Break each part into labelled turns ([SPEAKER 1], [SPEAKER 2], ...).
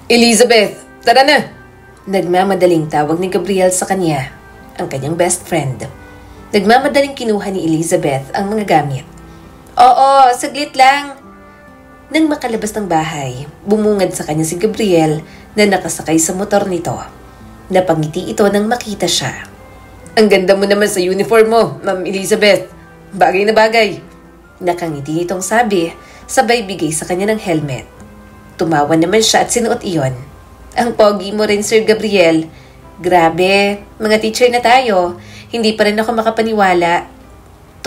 [SPEAKER 1] Elizabeth, tara na! Nagmamadaling tawag ni Gabriel sa kanya, ang kanyang best friend. Nagmamadaling kinuha ni Elizabeth ang mga gamit. Oo, saglit lang. Nang makalabas ng bahay, bumungad sa kanya si Gabriel na nakasakay sa motor nito. Napangiti ito nang makita siya. Ang ganda mo naman sa uniform mo, Ma'am Elizabeth. Bagay na bagay. Nakangiti nitong sabi, sabay bigay sa kanya ng helmet. Tumawa naman siya at sinuot iyon. Ang pogi mo rin, Sir Gabriel. Grabe, mga teacher na tayo. Hindi pa rin ako makapaniwala.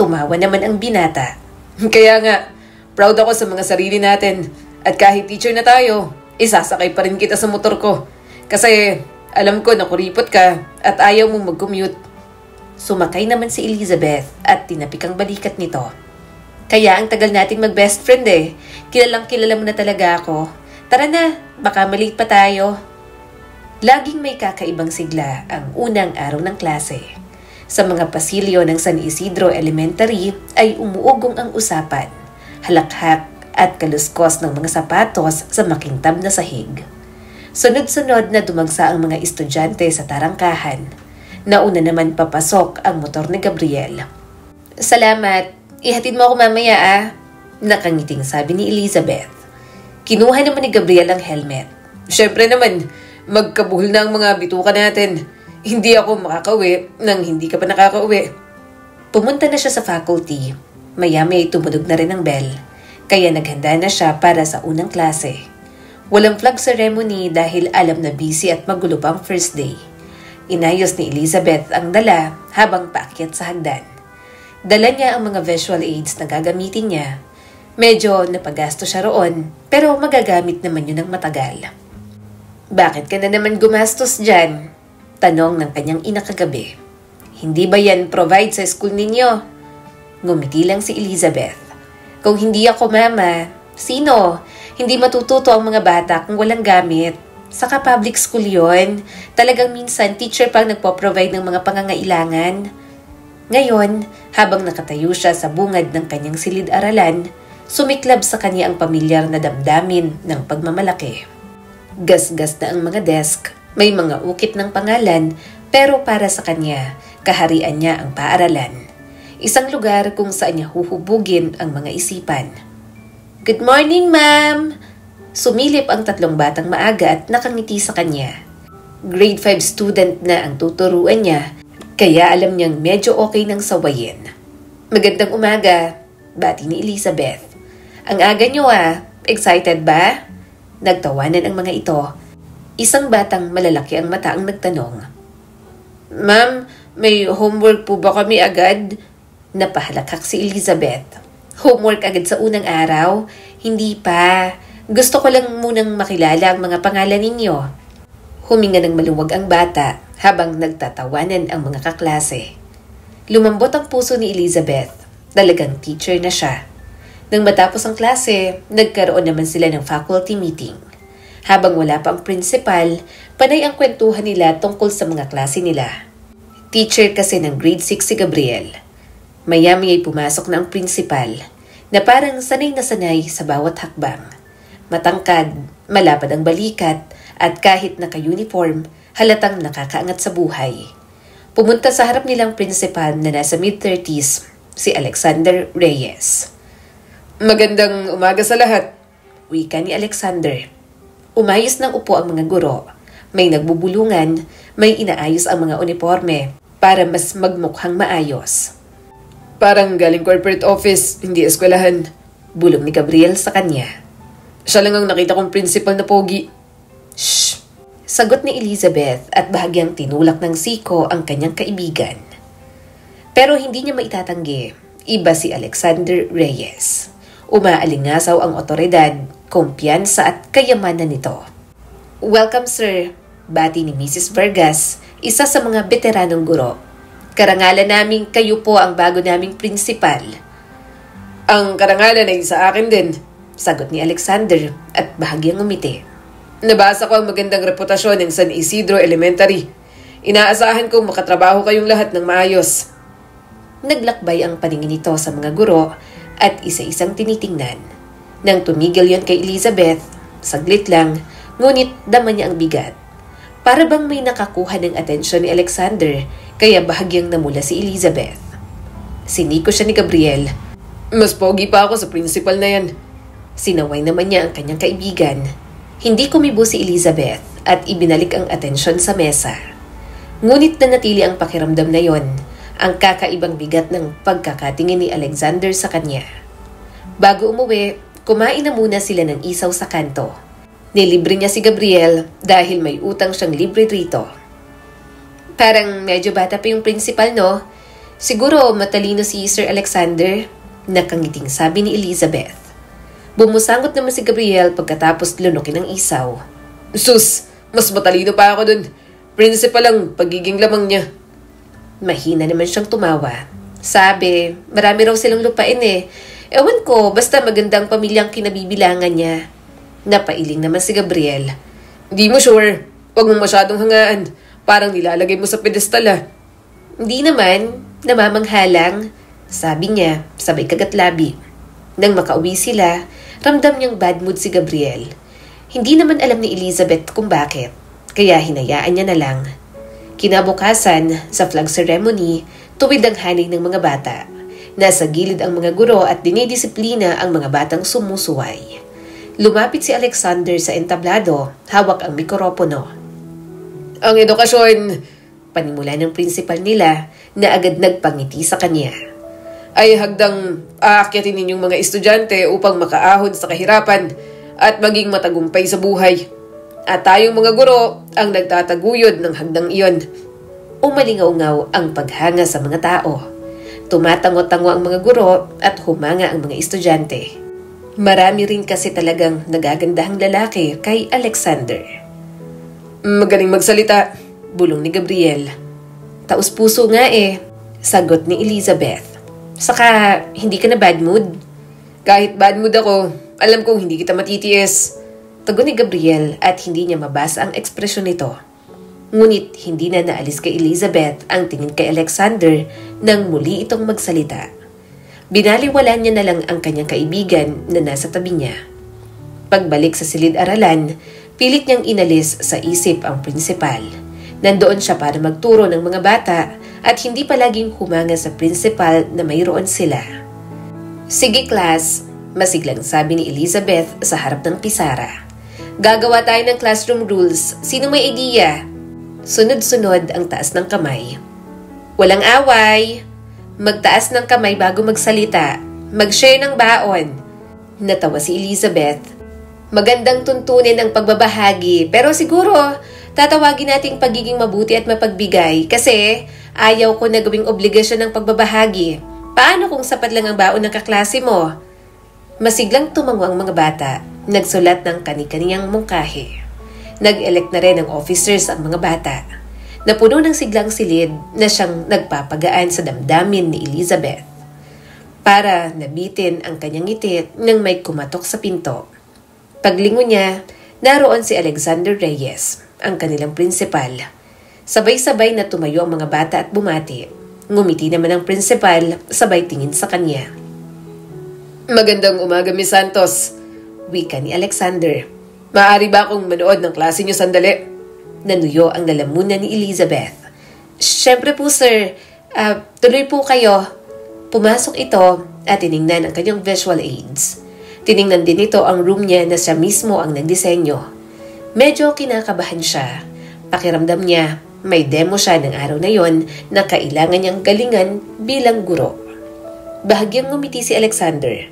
[SPEAKER 1] Tumawa naman ang binata. Kaya nga, proud ako sa mga sarili natin. At kahit teacher na tayo, isasakay pa rin kita sa motor ko. Kasi alam ko na kuripot ka at ayaw mong mag-commute. Sumakay naman si Elizabeth at tinapik ang balikat nito. Kaya ang tagal nating mag-best friend eh. Kilalang kilala mo na talaga ako. Tara na, baka malate pa tayo. Laging may kakaibang sigla ang unang araw ng klase. Sa mga pasilyo ng San Isidro Elementary ay umuugong ang usapan, halakhak at kaluskos ng mga sapatos sa makintab na sahig. Sunod-sunod na dumagsa ang mga estudyante sa tarangkahan. Nauna naman papasok ang motor ni Gabriel. Salamat, ihatid mo ako mamaya ah, nakangiting sabi ni Elizabeth. Kinuha naman ni Gabriel ang helmet. Syempre naman, magkabuhol na ang mga bituka natin. Hindi ako makakauwi nang hindi ka pa nakakauwi. Pumunta na siya sa faculty. Maya-may tumunog na rin ang bell. Kaya naghanda na siya para sa unang klase. Walang flag ceremony dahil alam na busy at magulo pa ang first day. Inayos ni Elizabeth ang dala habang paakyat sa hagdan. Dala niya ang mga visual aids na gagamitin niya. Medyo napagasto siya roon, pero magagamit naman yun ng matagal. Bakit ka na naman gumastos dyan? Tanong ng kanyang ina kagabi. Hindi ba yan provide sa school ninyo? Ngumiti lang si Elizabeth. Kung hindi ako mama, sino? Hindi matututo ang mga bata kung walang gamit. Saka public school yon. Talagang minsan teacher pang nagpo-provide ng mga pangangailangan. Ngayon, habang nakatayo siya sa bungad ng kanyang silid-aralan, sumiklab sa kanya ang pamilyar na damdamin ng pagmamalaki. Gas-gas na ang mga desk, may mga ukit ng pangalan, pero para sa kanya, kaharian niya ang paaralan. Isang lugar kung saan niya huhubugin ang mga isipan. Good morning, ma'am! Sumilip ang tatlong batang maaga at nakangiti sa kanya. Grade 5 student na ang tuturuan niya, kaya alam niyang medyo okay nang sawayin. Magandang umaga, bati ni Elizabeth. Ang aga niyo ah, excited ba? Nagtawanan ang mga ito. Isang batang malalaki ang mata ang nagtanong. Ma'am, may homework po ba kami agad? Napahalakhak si Elizabeth. Homework agad sa unang araw? Hindi pa. Gusto ko lang munang makilala ang mga pangalan ninyo. Huminga ng maluwag ang bata habang nagtatawanan ang mga kaklase. Lumambot ang puso ni Elizabeth. Talagang teacher na siya. Nang matapos ang klase, nagkaroon naman sila ng faculty meeting. Habang wala pa ang principal, panay ang kwentuhan nila tungkol sa mga klase nila. Teacher kasi ng grade 6 si Gabriel. Maya-maya ay pumasok na ang principal, na parang sanay na sanay sa bawat hakbang. Matangkad, malapad ang balikat, at kahit naka-uniform, halatang nakakaangat sa buhay. Pumunta sa harap nilang principal na nasa mid-30s, si Alexander Reyes. Magandang umaga sa lahat, wika ni Alexander. Umayos ng upo ang mga guro. May nagbubulungan, may inaayos ang mga uniforme para mas magmukhang maayos. Parang galing corporate office, hindi eskwelahan, bulong ni Gabriel sa kanya. Siya lang ang nakita kong principal na pogi. Shh! Sagot ni Elizabeth at bahagyang tinulak ng siko ang kanyang kaibigan. Pero hindi niya maitatanggi, iba si Alexander Reyes. Umaalingasaw ang otoridad, kumpiyansa at kayamanan nito. Welcome sir, bati ni Mrs. Vargas, isa sa mga veteranong guro. Karangalan namin kayo po ang bago naming principal. Ang karangalan ay sa akin din, sagot ni Alexander at bahagyang umiti. Nabasa ko ang magandang reputasyon ng San Isidro Elementary. Inaasahan kong makatrabaho kayong lahat ng maayos. Naglakbay ang paningin nito sa mga guro at isa-isang tinitingnan. Nang tumigil yon kay Elizabeth, saglit lang, Ngunit dama niya ang bigat. Para bang may nakakuha ng atensyon ni Alexander, kaya bahagyang namula si Elizabeth. Siniko siya ni Gabriel. Mas pogi pa ako sa principal na yan. Sinaway naman niya ang kanyang kaibigan. Hindi kumibo si Elizabeth at ibinalik ang atensyon sa mesa. Ngunit nanatili ang pakiramdam na yon, ang kakaibang bigat ng pagkakatingin ni Alexander sa kanya. Bago umuwi, kumain na muna sila ng isaw sa kanto. Nilibre niya si Gabriel dahil may utang siyang libre rito. Parang medyo bata pa yung principal, no? Siguro matalino si Sir Alexander, nakangiting sabi ni Elizabeth. Bumusangot naman si Gabriel pagkatapos lunukin ang isaw. Sus, mas matalino pa ako dun. Principal ang pagiging lamang niya. Mahina naman siyang tumawa. Sabi, marami raw silang lupain eh. Ewan ko, basta magandang pamilyang kinabibilangan niya. Napailing naman si Gabriel. Hindi mo sure. Huwag mong masyadong hangaan. Parang nilalagay mo sa pedestal ah. Hindi naman. Namamanghalang. Sabi niya, sabay kagatlabi. Nang makauwi sila, ramdam niyang bad mood si Gabriel. Hindi naman alam ni Elizabeth kung bakit. Kaya hinayaan niya na lang. Kinabukasan, sa flag ceremony, tuwid ang hanay ng mga bata. Nasa gilid ang mga guro at dinidisiplina ang mga batang sumusuway. Lumapit si Alexander sa entablado, hawak ang mikropono. Ang edukasyon, panimula ng principal nila na agad nagpangiti sa kanya. Ay hagdang aakyatin ninyong mga estudyante upang makaahon sa kahirapan at maging matagumpay sa buhay. At tayong mga guro ang nagtataguyod ng hagdang iyon. Umalingaw-ngaw ang paghanga sa mga tao. Tumatango-tango ang mga guro at humanga ang mga estudyante. Marami rin kasi talagang nagagandahang lalaki kay Alexander. Magaling magsalita, bulong ni Gabriel. Taus-puso nga eh, sagot ni Elizabeth. Saka, hindi ka na bad mood? Kahit bad mood ako, alam kong hindi kita matitiis. Tugon ni Gabriel at hindi niya mabasa ang ekspresyon nito. Ngunit hindi na naalis kay Elizabeth ang tingin kay Alexander nang muli itong magsalita. Binaliwala niya na lang ang kanyang kaibigan na nasa tabi niya. Pagbalik sa silid-aralan, pilit niyang inalis sa isip ang principal. Nandoon siya para magturo ng mga bata at hindi palaging humanga sa principal na mayroon sila. Sige class, masiglang sabi ni Elizabeth sa harap ng pisara. Gagawa tayo ng classroom rules. Sino may idea? Sunod-sunod ang taas ng kamay. Walang away. Magtaas ng kamay bago magsalita. Mag-share ng baon. Natawa si Elizabeth. Magandang tuntunin ang pagbabahagi, pero siguro tatawagin nating pagiging mabuti at mapagbigay kasi ayaw ko na gawing obligasyon ng pagbabahagi. Paano kung sapat lang ang baon ng kaklase mo? Masiglang tumango ang mga bata. Nagsulat ng kani-kaniyang mungkahi. Nag-elect na rin ng officers ang mga bata. Napuno ng siglang silid na siyang nagpapagaan sa damdamin ni Elizabeth. Para nabitin ang kanyang ngiti nang may kumatok sa pinto. Paglingon niya, naroon si Alexander Reyes, ang kanilang principal. Sabay-sabay na tumayo ang mga bata at bumati. Ngumiti naman ang principal, sabay tingin sa kanya. Magandang umaga, Miss Santos, wika ni Alexander. Maaari ba akong manood ng klase niyo sandali? Nanuyo ang lalamunan ni Elizabeth. Siyempre po sir, tuloy po kayo. Pumasok ito at tiningnan ang kanyang visual aids. Tiningnan din ito ang room niya na siya mismo ang nagdisenyo. Medyo kinakabahan siya. Pakiramdam niya, may demo siya ng araw na yon na kailangan niyang galingan bilang guro. Bahagyang ngumiti si Alexander.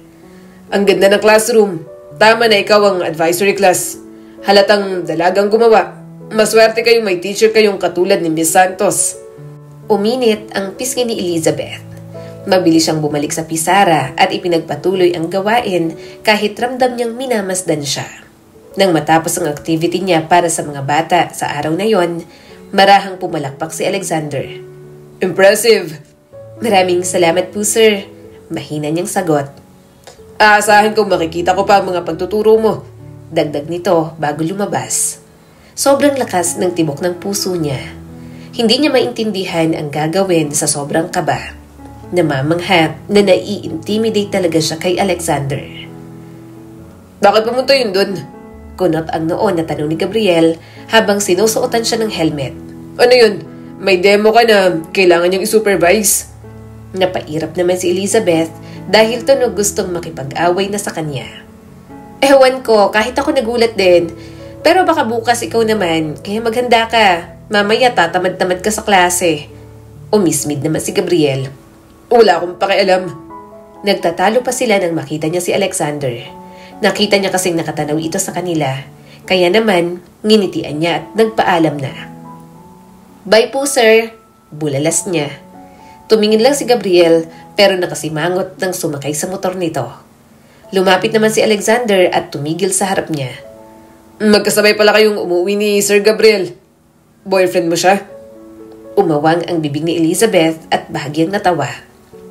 [SPEAKER 1] Ang ganda ng classroom. Tama na ikaw ang advisory class. Halatang dalagang gumawa. Maswerte kayong may teacher kayong katulad ni Miss Santos. Uminit ang pisngi ni Elizabeth. Mabilis siyang bumalik sa pisara at ipinagpatuloy ang gawain kahit ramdam niyang minamasdan siya. Nang matapos ang activity niya para sa mga bata sa araw na yon, marahang pumalakpak si Alexander. Impressive! Maraming salamat po sir. Mahina niyang sagot. Aasahan kong makikita ko pa ang mga pagtuturo mo. Dagdag nito bago lumabas. Sobrang lakas ng tibok ng puso niya. Hindi niya maintindihan ang gagawin sa sobrang kaba. Namamangha na nai-intimidate talaga siya kay Alexander. Bakit pumunta yun dun? Kunot ang noo na tanong ni Gabriel habang sinusuotan siya ng helmet.
[SPEAKER 2] Ano yun? May demo ka na kailangan niyang i-supervise?
[SPEAKER 1] Napairap naman si Elizabeth dahil tunog gustong makipag-away na sa kanya. Ewan ko, kahit ako nagulat din. Pero baka bukas ikaw naman, kaya maghanda ka. Mamaya tatamad-tamad ka sa klase. Umismid naman si Gabriel.
[SPEAKER 2] Wala akong pakialam.
[SPEAKER 1] Nagtatalo pa sila nang makita niya si Alexander. Nakita niya kasing nakatanaw ito sa kanila. Kaya naman, nginitian niya at nagpaalam na. Bye po sir, bulalas niya. Tumingin lang si Gabriel pero nakasimangot nang sumakay sa motor nito. Lumapit naman si Alexander at tumigil sa harap niya.
[SPEAKER 2] Magkasabay pala kayong umuwi ni Sir Gabriel. Boyfriend mo siya?
[SPEAKER 1] Umawang ang bibig ni Elizabeth at bahagyang natawa.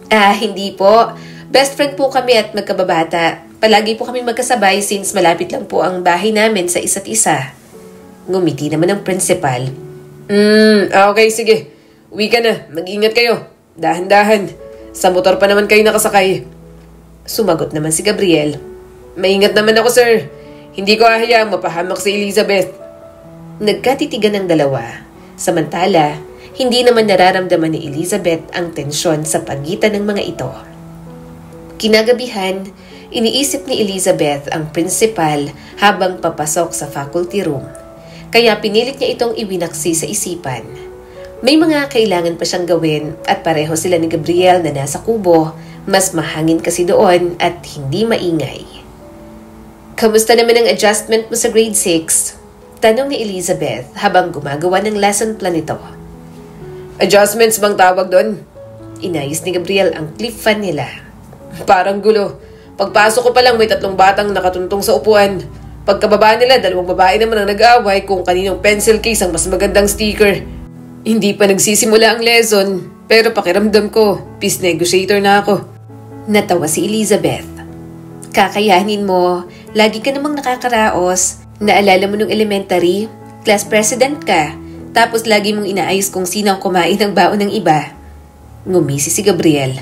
[SPEAKER 1] Hindi po. Best friend po kami at magkababata. Palagi po kami magkasabay since malapit lang po ang bahay namin sa isa't isa. Ngumiti naman ang principal.
[SPEAKER 2] Okay, sige. Uwi ka na. Mag-ingat kayo. Dahan-dahan. Sa motor pa naman kayo nakasakay.
[SPEAKER 1] Sumagot naman si Gabriel.
[SPEAKER 2] Maingat naman ako, sir. Hindi ko hahayaang mapahamak si Elizabeth.
[SPEAKER 1] Nagkatitigan ng dalawa. Samantala, hindi naman nararamdaman ni Elizabeth ang tensyon sa pagitan ng mga ito. Kinagabihan, iniisip ni Elizabeth ang principal habang papasok sa faculty room. Kaya pinilit niya itong iwinaksi sa isipan. May mga kailangan pa siyang gawin at pareho sila ni Gabriel na nasa kubo, mas mahangin kasi doon at hindi maingay. Kamusta naman ang adjustment mo sa grade 6? Tanong ni Elizabeth habang gumagawa ng lesson plan nito.
[SPEAKER 2] Adjustments bang tawag doon?
[SPEAKER 1] Inayos ni Gabriel ang clip fan nila.
[SPEAKER 2] Parang gulo. Pagpasok ko pa lang may 3 batang nakatuntong sa upuan. Pagkababa nila, 2 babae naman ang nag-aaway kung kaninong pencil case ang mas magandang sticker. Hindi pa nagsisimula ang lesson, pero pakiramdam ko, peace negotiator na ako.
[SPEAKER 1] Natawa si Elizabeth. Kakayanin mo, lagi ka namang nakakaraos. Naalala mo nung elementary, class president ka, tapos lagi mong inaayos kung sino ang kumain ng baon ng iba. Ngumisi si Gabriel.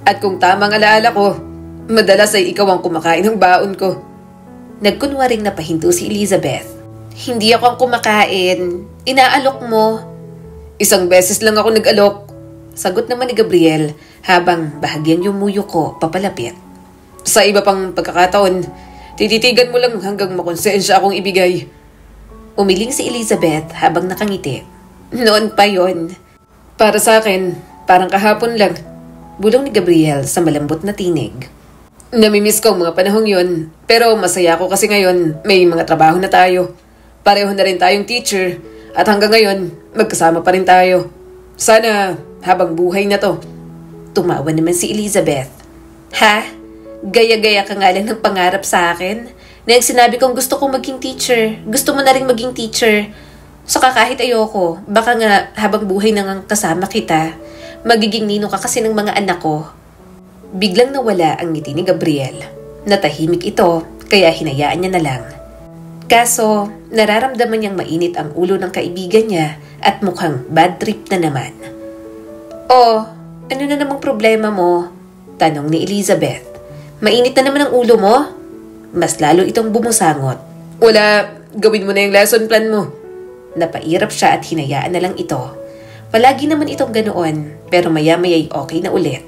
[SPEAKER 2] At kung tamang alaala ko, madalas ay ikaw ang kumakain ng baon ko.
[SPEAKER 1] Nagkunwaring napahinto si Elizabeth. Hindi ako ang kumakain. Inaalok mo.
[SPEAKER 2] 1 beses lang ako nag-alok.
[SPEAKER 1] Sagot naman ni Gabriel habang bahagyang yumuyo ko papalapit.
[SPEAKER 2] Sa iba pang pagkakataon, tititigan mo lang hanggang makonsensya akong ibigay.
[SPEAKER 1] Umiling si Elizabeth habang nakangiti. Noon pa yon.
[SPEAKER 2] Para sa akin, parang kahapon lang.
[SPEAKER 1] Bulong ni Gabriel sa malambot na tinig.
[SPEAKER 2] Namimiss ko ang mga panahong yon, pero masaya ako kasi ngayon may mga trabaho na tayo. Pareho na rin tayong teacher at hanggang ngayon magkasama pa rin tayo. Sana habang buhay na to.
[SPEAKER 1] Tumawa naman si Elizabeth. Ha? Gaya-gaya ka nga lang ng pangarap sa akin? Nang sinabi kong gusto kong maging teacher, gusto mo na rin maging teacher. Saka kahit ayoko, baka nga habang buhay nang kasama kita, magiging ninong ka kasi ng mga anak ko. Biglang nawala ang ngiti ni Gabriel. Natahimik ito, kaya hinayaan niya na lang. Kaso, nararamdaman niyang mainit ang ulo ng kaibigan niya at mukhang bad trip na naman. Oh, ano na namang problema mo? Tanong ni Elizabeth. Mainit na naman ang ulo mo? Mas lalo itong bumusangot.
[SPEAKER 2] Wala, gawin mo na yung lesson plan mo.
[SPEAKER 1] Napairap siya at hinayaan na lang ito. Palagi naman itong ganoon, pero maya-maya'y okay na ulit.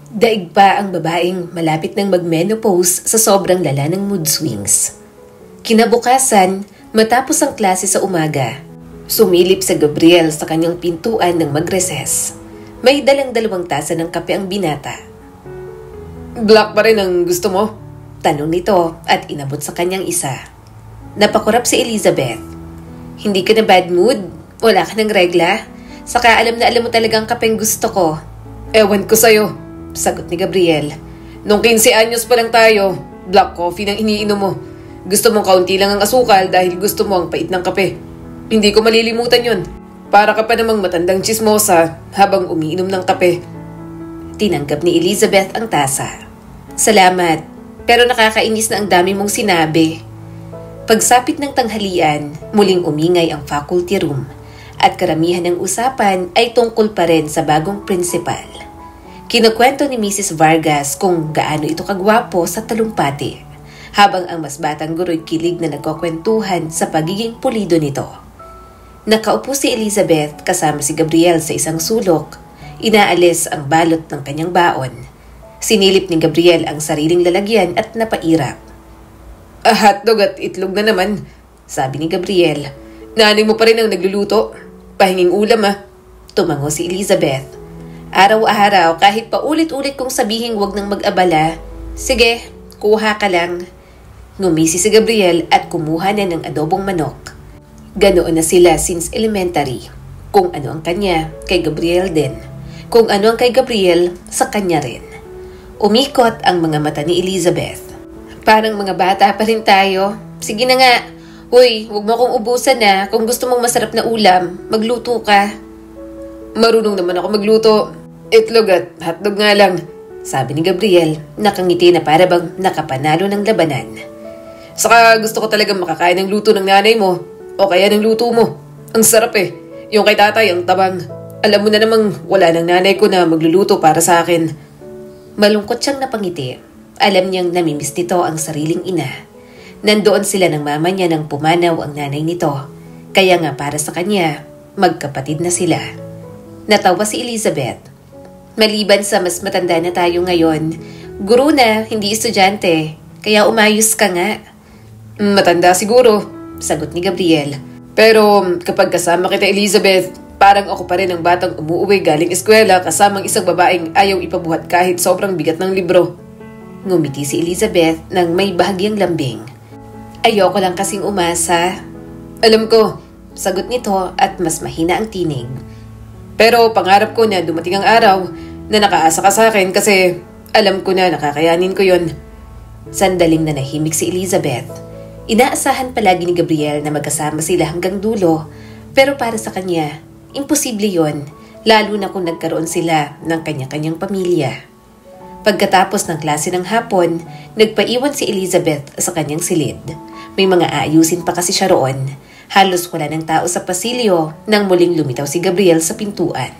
[SPEAKER 1] Daig pa ang babaeng malapit ng mag-menopause sa sobrang lala ng mood swings. Kinabukasan, matapos ang klase sa umaga, sumilip sa Gabriel sa kanyang pintuan ng mag-recess. May dalang 2 tasa ng kape ang binata.
[SPEAKER 2] Black pa rin ang gusto mo?
[SPEAKER 1] Tanong nito at inabot sa kanyang isa. Napakurap si Elizabeth. Hindi ka na bad mood? Wala ka ng regla? Saka alam na alam mo talagang kapeng gusto ko.
[SPEAKER 2] Ewan ko sa'yo,
[SPEAKER 1] sagot ni Gabriel.
[SPEAKER 2] Nung 15 anyos pa lang tayo, black coffee nang iniinom mo. Gusto mong kaunti lang ang asukal dahil gusto mo ang pait ng kape. Hindi ko malilimutan yun. Para ka pa namang matandang chismosa habang umiinom ng kape.
[SPEAKER 1] Tinanggap ni Elizabeth ang tasa. Salamat, pero nakakainis na ang dami mong sinabi. Pagsapit ng tanghalian, muling umingay ang faculty room at karamihan ng usapan ay tungkol pa rin sa bagong principal. Kinukwento ni Mrs. Vargas kung gaano ito kagwapo sa talumpati habang ang mas batang guro'y kilig na nagkukwentuhan sa pagiging pulido nito. Nakaupo si Elizabeth kasama si Gabriel sa isang sulok. Inaalis ang balot ng kanyang baon. Sinilip ni Gabriel ang sariling lalagyan at napairap.
[SPEAKER 2] Hotdog at itlog na naman, sabi ni Gabriel. Nanay mo pa rin ang nagluluto. Pahinging ulam
[SPEAKER 1] Tumango si Elizabeth. Araw-araw kahit paulit-ulit kong sabihing wag nang mag-abala, sige, kuha ka lang. Ngumisi si Gabriel at kumuha na ng adobong manok. Ganoon na sila since elementary. Kung ano ang kanya, kay Gabriel din. Kung ano ang kay Gabriel, sa kanya rin. Umikot ang mga mata ni Elizabeth. Parang mga bata pa rin tayo. Sige na nga. Uy, huwag mo akong ubusan na. Kung gusto mong masarap na ulam, magluto ka.
[SPEAKER 2] Marunong naman ako magluto. Itlog at hotdog nga lang,
[SPEAKER 1] sabi ni Gabriel, nakangiti na para bang nakapanalo ng labanan.
[SPEAKER 2] Saka gusto ko talagang makakain ng luto ng nanay mo. O kaya ng luto mo. Ang sarap Yung kay tatay, ang tabang. Alam mo na namang wala ng nanay ko na magluluto para sa akin.
[SPEAKER 1] Malungkot siyang napangiti. Alam niyang namimiss nito ang sariling ina. Nandoon sila ng mama niya nang pumanaw ang nanay nito. Kaya nga para sa kanya, magkapatid na sila. Natawa si Elizabeth. Maliban sa mas matanda na tayo ngayon, guro na, hindi estudyante. Kaya umayos ka nga.
[SPEAKER 2] Matanda siguro, sagot ni Gabriel. Pero kapag kasama kita, Elizabeth, parang ako pa rin ang batang umuuwi galing eskwela kasamang isang babaeng ayaw ipabuhat kahit sobrang bigat ng libro.
[SPEAKER 1] Ngumiti si Elizabeth nang may bahagyang lambing. Ayoko lang kasing umasa.
[SPEAKER 2] Alam ko,
[SPEAKER 1] sagot nito at mas mahina ang tinig.
[SPEAKER 2] Pero pangarap ko na dumating ang araw na nakaasa ka sa akin kasi alam ko na nakakayanin ko yon.
[SPEAKER 1] Sandaling nanahimik si Elizabeth. Inaasahan palagi ni Gabriel na magkasama sila hanggang dulo, pero para sa kanya, imposible yon, lalo na kung nagkaroon sila ng kanya-kanyang pamilya. Pagkatapos ng klase ng hapon, nagpaiwan si Elizabeth sa kanyang silid. May mga aayusin pa kasi siya roon. Halos wala ng tao sa pasilyo nang muling lumitaw si Gabriel sa pintuan.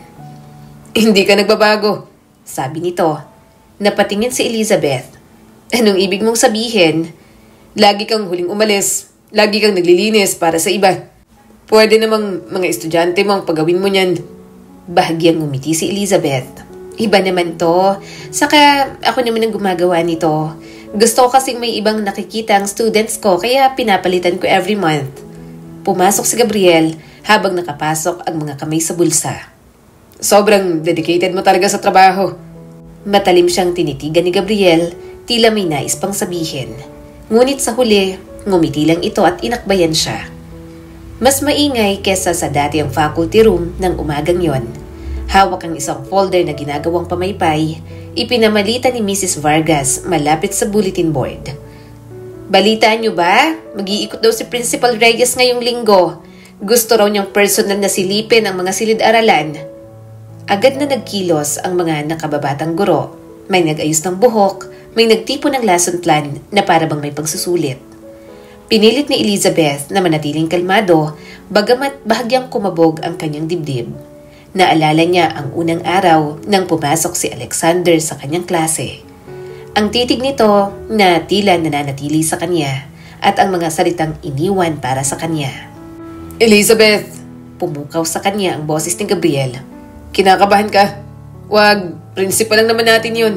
[SPEAKER 2] Hindi ka nagbabago,
[SPEAKER 1] sabi nito. Napatingin si Elizabeth. Anong ibig mong sabihin?
[SPEAKER 2] Lagi kang huling umalis. Lagi kang naglilinis para sa iba. Pwede namang mga estudyante mo ang pagawin mo niyan.
[SPEAKER 1] Bahagyang ngumiti si Elizabeth. Iba naman to. Saka ako naman ang gumagawa nito. Gusto ko kasing may ibang nakikita ang students ko kaya pinapalitan ko every month. Pumasok si Gabriel habang nakapasok ang mga kamay sa bulsa.
[SPEAKER 2] Sobrang dedicated mo talaga sa trabaho.
[SPEAKER 1] Matalim siyang tinitigan ni Gabriel, tila may nais pang sabihin. Ngunit sa huli, ngumiti lang ito at inakbayan siya. Mas maingay kesa sa dati ang faculty room ng umagang yon. Hawak ang isang folder na ginagawang pamaypay, ipinamalita ni Mrs. Vargas malapit sa bulletin board. Balitaan niyo ba? Mag-iikot daw si Principal Reyes ngayong linggo. Gusto raw niyang personal na silipin ang mga silid-aralan. Agad na nagkilos ang mga nakababatang guro. May nag-ayos ng buhok, may nagtipo ng lesson plan na para bang may pagsusulit. Pinilit ni Elizabeth na manatiling kalmado, bagamat bahagyang kumabog ang kanyang dibdib. Naalala niya ang unang araw nang pumasok si Alexander sa kanyang klase. Ang titig nito na tila nananatili sa kanya at ang mga salitang iniwan para sa kanya.
[SPEAKER 2] Elizabeth!
[SPEAKER 1] Pumukaw sa kanya ang boses ni Gabriel.
[SPEAKER 2] Kinakabahan ka? Wag, principal lang naman natin yun.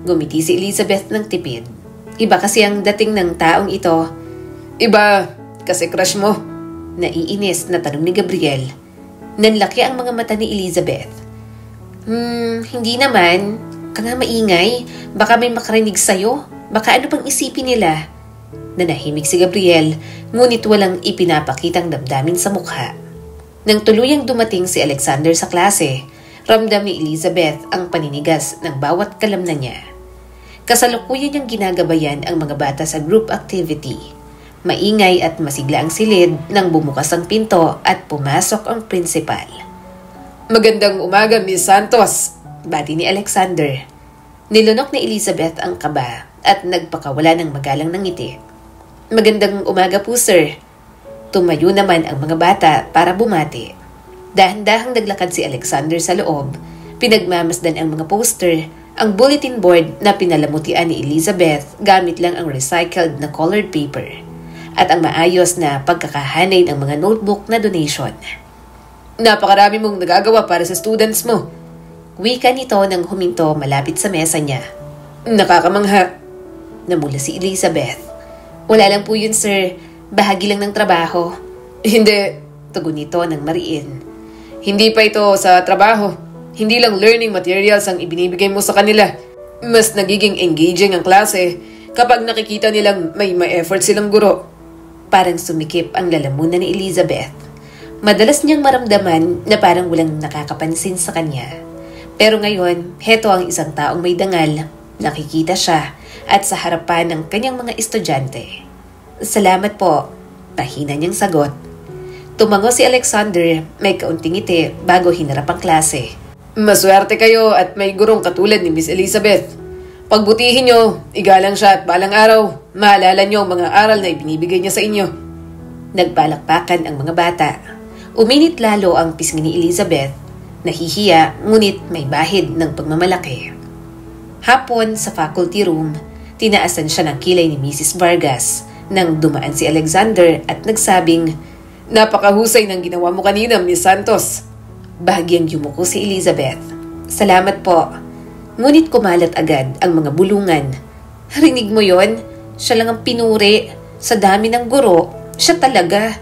[SPEAKER 1] Ngumiti si Elizabeth ng tipid. Iba kasi ang dating ng taong ito.
[SPEAKER 2] Iba kasi crush mo.
[SPEAKER 1] Naiinis na tanong ni Gabriel. Nanlaki ang mga mata ni Elizabeth. Hindi naman. Ka nga maingay. Baka may makarinig sa'yo. Baka ano pang isipin nila. Nanahimik si Gabriel, ngunit walang ipinapakitang damdamin sa mukha. Nang tuluyang dumating si Alexander sa klase, ramdam ni Elizabeth ang paninigas ng bawat kalamnan niya. Kasalukuyan niyang ginagabayan ang mga bata sa group activity. Maingay at masigla ang silid nang bumukas ang pinto at pumasok ang principal.
[SPEAKER 2] Magandang umaga, Miss Santos,
[SPEAKER 1] bati ni Alexander. Nilunok ni Elizabeth ang kaba at nagpakawala ng magalang ng ngiti. Magandang umaga po, sir. Tumayo naman ang mga bata para bumati. Dahan-dahang naglakad si Alexander sa loob. Pinagmamasdan ang mga poster ang bulletin board na pinalamutian ni Elizabeth gamit lang ang recycled na colored paper at ang maayos na pagkakahanay ng mga notebook na donation.
[SPEAKER 2] Napakarami mong nagagawa para sa students mo.
[SPEAKER 1] Wika nito nang huminto malapit sa mesa niya.
[SPEAKER 2] Nakakamangha.
[SPEAKER 1] Namula si Elizabeth. Wala lang po yun, sir. Bahagi lang ng trabaho.
[SPEAKER 2] Hindi.
[SPEAKER 1] Tugon nito ng mariin.
[SPEAKER 2] Hindi pa ito sa trabaho. Hindi lang learning materials ang ibinibigay mo sa kanila. Mas nagiging engaging ang klase kapag nakikita nilang may effort silang guro.
[SPEAKER 1] Parang sumikip ang lalamunan ni Elizabeth. Madalas niyang maramdaman na parang walang nakakapansin sa kanya. Pero ngayon, heto ang isang taong may dangal. Nakikita siya at sa harapan ng kanyang mga estudyante. Salamat po, pahina niyang sagot. Tumango si Alexander, may kaunting ngiti bago hinarap ang klase.
[SPEAKER 2] Maswerte kayo at may gurong katulad ni Miss Elizabeth. Pagbutihin nyo, igalang siya at balang araw, maalala nyo ang mga aral na ibinibigay niya sa inyo.
[SPEAKER 1] Nagbalakpakan ang mga bata. Uminit lalo ang pisngi ni Elizabeth. Nahihiya, ngunit may bahid ng pagmamalaki. Hapon sa faculty room, tinaasan siya ng kilay ni Mrs. Vargas nang dumaan si Alexander at nagsabing,
[SPEAKER 2] napakahusay ng ginawa mo kanina, Miss Santos.
[SPEAKER 1] Bahagyang yumuko si Elizabeth. Salamat po. Ngunit kumalat agad ang mga bulungan. Rinig mo yon? Siya lang ang pinuri. Sa dami ng guro, siya talaga.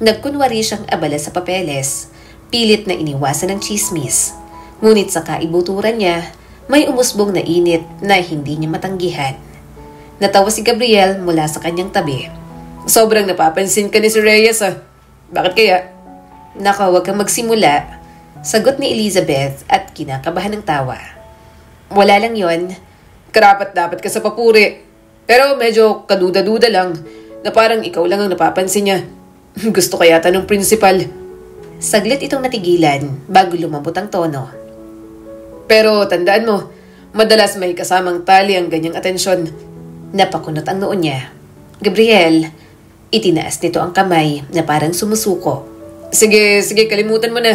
[SPEAKER 1] Nagkunwari siyang abala sa papeles. Pilit na iniwasan ng chismis. Ngunit sa kaibuturan niya, may umusbong na init na hindi niya matanggihan. Natawa si Gabriel mula sa kanyang tabi.
[SPEAKER 2] Sobrang napapansin ka ni si Reyes ah. Bakit kaya?
[SPEAKER 1] Naka, huwag kang magsimula. Sagot ni Elizabeth at kinakabahan ng tawa. Wala lang yon.
[SPEAKER 2] Karapat dapat ka sa papuri. Pero medyo kaduda-duda lang na parang ikaw lang ang napapansin niya. Gusto kaya ng principal.
[SPEAKER 1] Saglit itong natigilan bago lumambot ang tono.
[SPEAKER 2] Pero tandaan mo, madalas may kasamang tali ang ganyang atensyon.
[SPEAKER 1] Napakunot ang noo niya. Gabriel, itinaas nito ang kamay na parang sumusuko.
[SPEAKER 2] Sige, kalimutan mo na.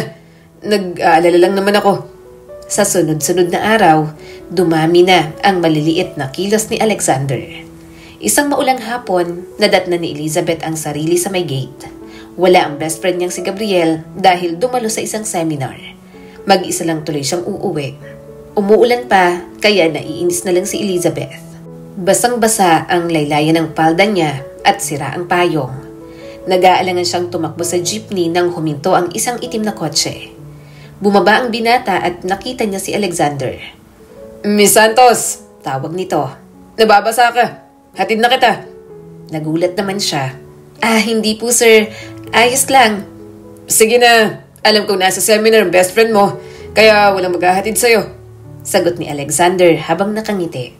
[SPEAKER 2] Nag-aalala lang naman ako.
[SPEAKER 1] Sa sunod-sunod na araw, dumami na ang maliliit na kilos ni Alexander. Isang maulang hapon, nadatnan ni Elizabeth ang sarili sa may gate. Wala ang best friend niyang si Gabriel dahil dumalo sa isang seminar. Mag-isa lang tuloy siyang uuwi. Umuulan pa, kaya naiinis na lang si Elizabeth. Basang-basa ang laylayan ng palda niya at sira ang payong. Nag-aalangan siyang tumakbo sa jeepney nang huminto ang isang itim na kotse. Bumaba ang binata at nakita niya si Alexander.
[SPEAKER 2] Miss Santos,
[SPEAKER 1] tawag nito.
[SPEAKER 2] Nababasa ka. Hatid na kita.
[SPEAKER 1] Nagulat naman siya. Hindi po sir. Ayos lang.
[SPEAKER 2] Sige na. Alam kong nasa seminar ang best friend mo, kaya walang maghahatid sa'yo.
[SPEAKER 1] Sagot ni Alexander habang nakangiti.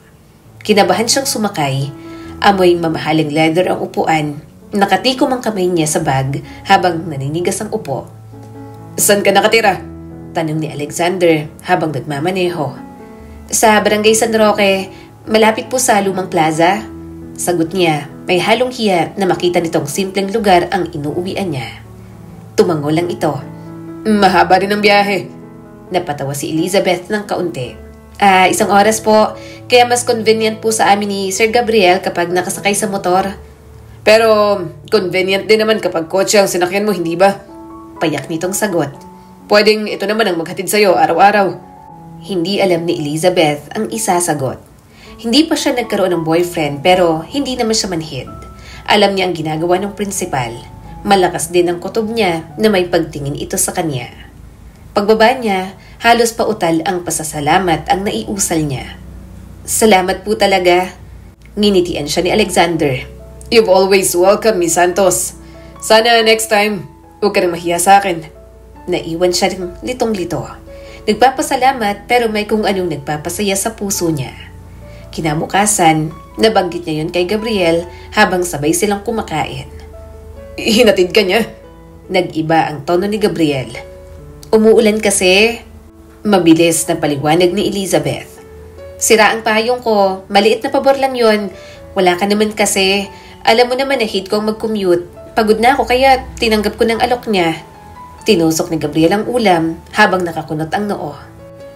[SPEAKER 1] Kinabahan siyang sumakay. Amoy mamahaling leather ang upuan. Nakatikom ang kamay niya sa bag habang naninigas ang upo.
[SPEAKER 2] Saan ka nakatira?
[SPEAKER 1] Tanong ni Alexander habang nagmamaneho. Sa Barangay San Roque, malapit po sa Lumang Plaza. Sagot niya, may halong hiya na makita nitong simpleng lugar ang inuuwian niya. Tumango lang ito.
[SPEAKER 2] Mahaba rin ang biyahe.
[SPEAKER 1] Napatawa si Elizabeth ng kaunti. 1 oras po, kaya mas convenient po sa amin ni Sir Gabriel kapag nakasakay sa motor.
[SPEAKER 2] Pero convenient din naman kapag kotse ang sinakyan mo, hindi ba?
[SPEAKER 1] Payak nitong sagot.
[SPEAKER 2] Pwedeng ito naman ang maghatid sa'yo araw-araw.
[SPEAKER 1] Hindi alam ni Elizabeth ang isasagot. Hindi pa siya nagkaroon ng boyfriend pero hindi naman siya manhid. Alam niya ang ginagawa ng principal. Malakas din ang kutob niya na may pagtingin ito sa kanya. Pagbaba niya, halos pautal ang pasasalamat ang naiusal niya. Salamat po talaga. Nginitian siya ni Alexander.
[SPEAKER 2] You've always welcome, Miss Santos. Sana next time, huwag ka nang mahiya sa akin.
[SPEAKER 1] Naiwan siya rin litong-lito. Nagpapasalamat pero may kung anong nagpapasaya sa puso niya. Kinabukasan, nabanggit niya yun kay Gabriel habang sabay silang kumakain.
[SPEAKER 2] Hinatid ka niya?
[SPEAKER 1] Nag-iba ang tono ni Gabriel. Umuulan kasi. Mabilis na paliwanag ni Elizabeth. Sira ang payong ko, maliit na pabor lang yon. Wala ka naman kasi. Alam mo naman na hate kong mag-commute. Pagod na ako kaya tinanggap ko ng alok niya. Tinusok ni Gabriel ang ulam habang nakakunot ang noo.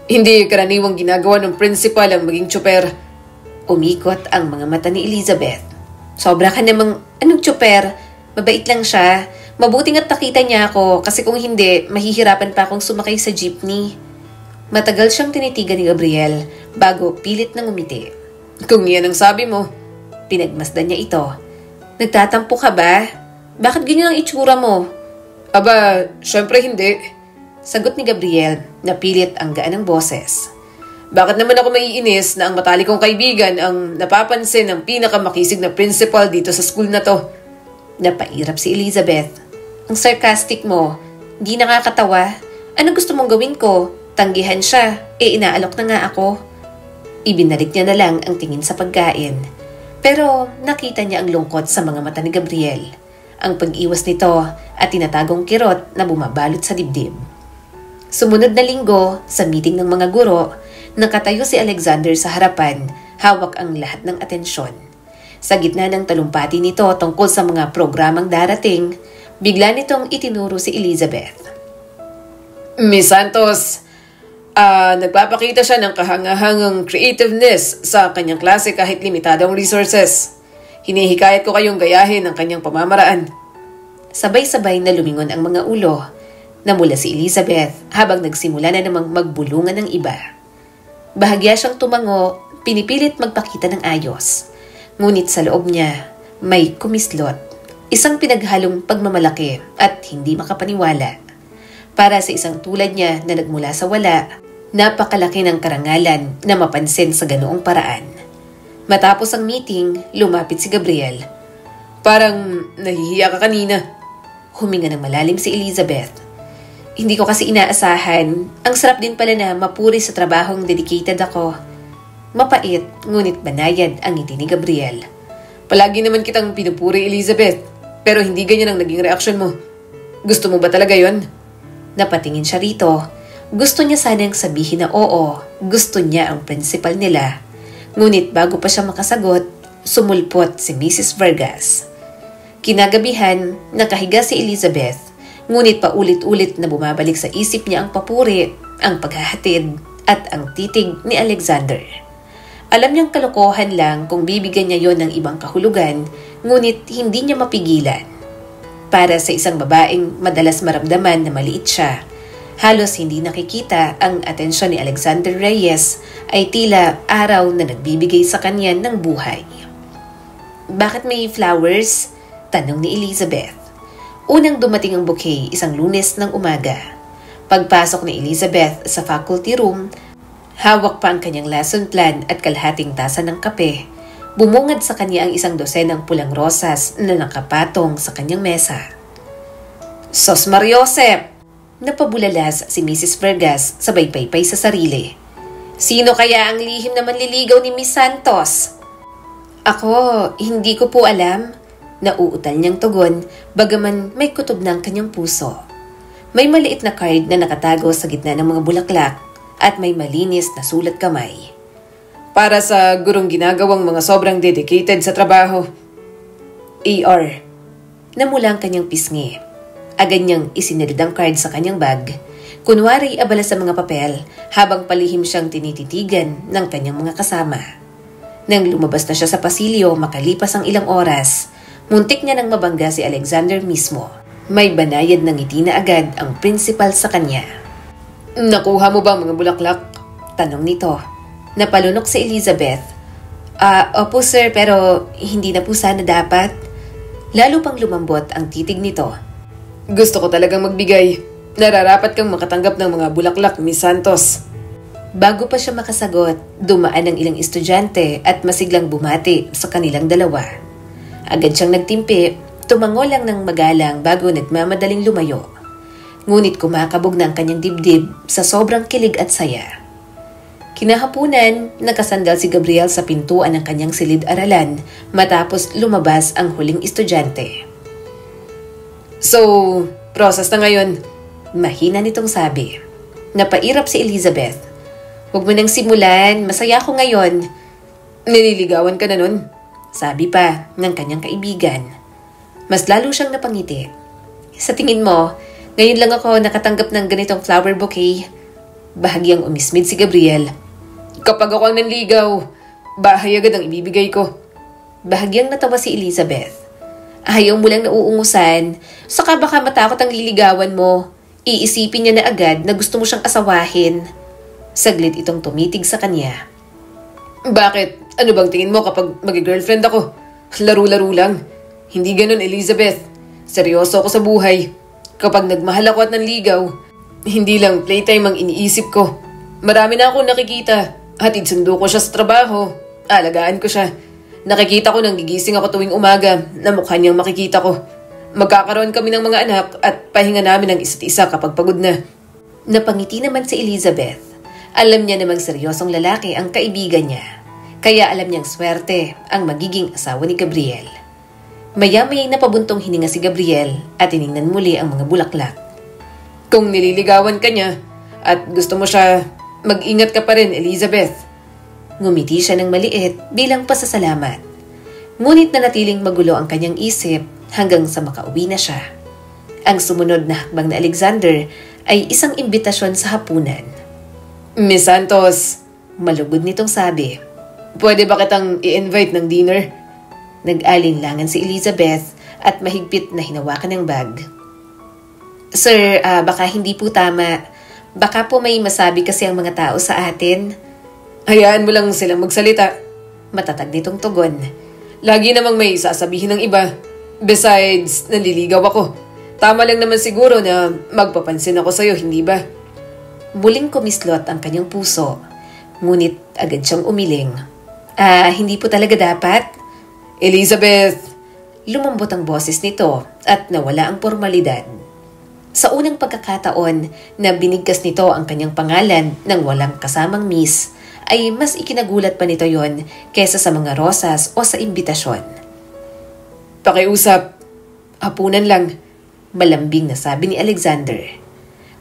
[SPEAKER 2] Hindi karaniwang ginagawa ng principal ang maging tsoper.
[SPEAKER 1] Umikot ang mga mata ni Elizabeth. Sobra ka namang, anong tsoper? Mabait lang siya. Mabuting at nakita niya ako kasi kung hindi, mahihirapan pa akong sumakay sa jeepney. Matagal siyang tinitigan ni Gabriel bago pilit nang umiti.
[SPEAKER 2] Kung yan ang sabi mo.
[SPEAKER 1] Pinagmasdan niya ito. Nagtatampo ka ba? Bakit ganyan ang itsura mo?
[SPEAKER 2] Aba, syempre hindi.
[SPEAKER 1] Sagot ni Gabriel na pilit ang gaan ng boses.
[SPEAKER 2] Bakit naman ako maiinis na ang matalik kong kaibigan ang napapansin ng pinakamakisig na principal dito sa school na to?
[SPEAKER 1] Napairap si Elizabeth. Ang sarcastic mo. Di nakakatawa. Ano gusto mong gawin ko? Tanggihan siya. Inaalok na nga ako. Ibinalik niya na lang ang tingin sa pagkain. Pero nakita niya ang lungkot sa mga mata ni Gabriel. Ang pag-iwas nito at tinatagong kirot na bumabalot sa dibdib. Sumunod na linggo, sa meeting ng mga guro, nakatayo si Alexander sa harapan, hawak ang lahat ng atensyon. Sa gitna ng talumpati nito tungkol sa mga programang darating, bigla nitong itinuro si Elizabeth.
[SPEAKER 2] Miss Santos, nagpapakita siya ng kahangahangang creativeness sa kanyang klase kahit limitadong resources. Hinihikayat ko kayong gayahin ang kanyang pamamaraan.
[SPEAKER 1] Sabay-sabay na lumingon ang mga ulo. Namula si Elizabeth habang nagsimula na namang magbulungan ng iba. Bahagya siyang tumango, pinipilit magpakita ng ayos. Ngunit sa loob niya, may kumislot. Isang pinaghalong pagmamalaki at hindi makapaniwala. Para sa isang tulad niya na nagmula sa wala, napakalaki ng karangalan na mapansin sa ganoong paraan. Matapos ang meeting, lumapit si Gabriel.
[SPEAKER 2] Parang nahihiya ka kanina.
[SPEAKER 1] Huminga ng malalim si Elizabeth. Hindi ko kasi inaasahan. Ang sarap din pala na mapuri sa trabahong dedicated ako. Mapait, ngunit banayad ang ngiti ni Gabriel.
[SPEAKER 2] Palagi naman kitang pinupuri, Elizabeth. Pero hindi ganyan ang naging reaksyon mo. Gusto mo ba talaga yon?
[SPEAKER 1] Napatingin siya rito. Gusto niya sanang sabihin na oo. Gusto niya ang principal nila. Ngunit bago pa siya makasagot, sumulpot si Mrs. Vargas. Kinagabihan, nakahiga si Elizabeth. Ngunit paulit-ulit na bumabalik sa isip niya ang papuri, ang paghahatid, at ang titig ni Alexander. Alam niyang kalokohan lang kung bibigyan niya yon ng ibang kahulugan, ngunit hindi niya mapigilan. Para sa isang babaeng madalas maramdaman na maliit siya, halos hindi nakikita ang atensyon ni Alexander Reyes ay tila araw na nagbibigay sa kanya ng buhay. Bakit may flowers? Tanong ni Elizabeth. Unang dumating ang bouquet isang Lunes ng umaga. Pagpasok ni Elizabeth sa faculty room, hawak pa ang kanyang lesson plan at kalahating tasa ng kape. Bumungad sa kanya ang isang dosenang pulang rosas na nakapatong sa kanyang mesa. Sos Mariosep! Napabulalas si Mrs. Vargas sabay paypay sa sarili. Sino kaya ang lihim na manliligaw ni Miss Santos? Ako, hindi ko po alam. Nauutal niyang tugon, bagaman may kutob ng kanyang puso. May maliit na card na nakatago sa gitna ng mga bulaklak at may malinis na sulat kamay.
[SPEAKER 2] Para sa gurong ginagawang mga sobrang dedicated sa trabaho. AR.
[SPEAKER 1] Namula ang kanyang pisngi. Agad niyang isinilid ang card sa kanyang bag. Kunwari abala sa mga papel habang palihim siyang tinititigan ng kanyang mga kasama. Nang lumabas na siya sa pasilyo makalipas ang ilang oras, muntik niya nang mabangga si Alexander mismo. May banayad ng ngiti na agad ang principal sa kanya.
[SPEAKER 2] Nakuha mo ba ang mga bulaklak?
[SPEAKER 1] Tanong nito. Napalunok si Elizabeth. Opo sir, pero hindi na po sana dapat. Lalo pang lumambot ang titig nito.
[SPEAKER 2] Gusto ko talagang magbigay. Nararapat kang makatanggap ng mga bulaklak, Miss Santos.
[SPEAKER 1] Bago pa siya makasagot, dumaan ang ilang estudyante at masiglang bumati sa kanilang dalawa. Agad siyang nagtimpi, tumango lang ng magalang bago nagmamadaling lumayo. Ngunit kumakabog na ang kanyang dibdib sa sobrang kilig at saya. Kinahapunan, nakasandal si Gabriel sa pintuan ng kanyang silid-aralan matapos lumabas ang huling estudyante.
[SPEAKER 2] So, process na ngayon.
[SPEAKER 1] Mahina nitong sabi. Napairap si Elizabeth. Huwag mo nang simulan, masaya ko ngayon.
[SPEAKER 2] Nililigawan ka na nun?
[SPEAKER 1] Sabi pa ng kanyang kaibigan. Mas lalo siyang napangiti. Sa tingin mo, ngayon lang ako nakatanggap ng ganitong flower bouquet. Bahagyang umismid si Gabriel.
[SPEAKER 2] Kapag ako ang nanligaw, bahay agad ang ibibigay ko.
[SPEAKER 1] Bahagyang natawa si Elizabeth. Ayaw mo lang nauungusan, saka baka matakot ang liligawan mo. Iisipin niya na agad na gusto mo siyang asawahin. Saglit itong tumitig sa kanya.
[SPEAKER 2] Bakit? Ano bang tingin mo kapag mag-girlfriend ako? Laro-laro lang. Hindi ganun, Elizabeth. Seryoso ako sa buhay. Kapag nagmahal ako at nanligaw, hindi lang playtime ang iniisip ko. Marami na akong nakikita. Hatid sundo ko siya sa trabaho. Alagaan ko siya. Nakikita ko nang gigising ako tuwing umaga na mukha niyang makikita ko. Magkakaroon kami ng mga anak at pahinga namin ng isa't isa kapag pagod na.
[SPEAKER 1] Napangiti naman si Elizabeth. Alam niya namang seryosong lalaki ang kaibigan niya. Kaya alam niyang swerte ang magiging asawa ni Gabriel. Maya-maya'y napabuntong hininga si Gabriel at tiningnan muli ang mga bulaklak.
[SPEAKER 2] Kung nililigawan ka niya at gusto mo siya, mag-ingat ka pa rin, Elizabeth.
[SPEAKER 1] Ngumiti siya ng maliit bilang pasasalamat. Ngunit nanatiling magulo ang kanyang isip hanggang sa makauwi na siya. Ang sumunod na hakbang na Alexander ay isang imbitasyon sa hapunan.
[SPEAKER 2] Miss Santos,
[SPEAKER 1] malugod nitong sabi.
[SPEAKER 2] Pwede ba kitang i-invite ng dinner?
[SPEAKER 1] Nag-alinlangan si Elizabeth at mahigpit na hinawakan ng bag. Sir, baka hindi po tama. Baka po may masabi kasi ang mga tao sa atin.
[SPEAKER 2] Hayaan mo lang silang magsalita.
[SPEAKER 1] Matatag nitong tugon.
[SPEAKER 2] Lagi namang may sasabihin ng iba. Besides, naliligaw ako. Tama lang naman siguro na magpapansin ako sa'yo, hindi ba?
[SPEAKER 1] Muling kumislot ang kanyang puso. Ngunit agad siyang umiling. Hindi po talaga dapat?
[SPEAKER 2] Elizabeth!
[SPEAKER 1] Lumambot ang boses nito at nawala ang formalidad. Sa unang pagkakataon na binigkas nito ang kanyang pangalan ng walang kasamang miss, ay mas ikinagulat pa nito yon kesa sa mga rosas o sa imbitasyon.
[SPEAKER 2] Pakiusap. Hapunan lang.
[SPEAKER 1] Malambing na sabi ni Alexander.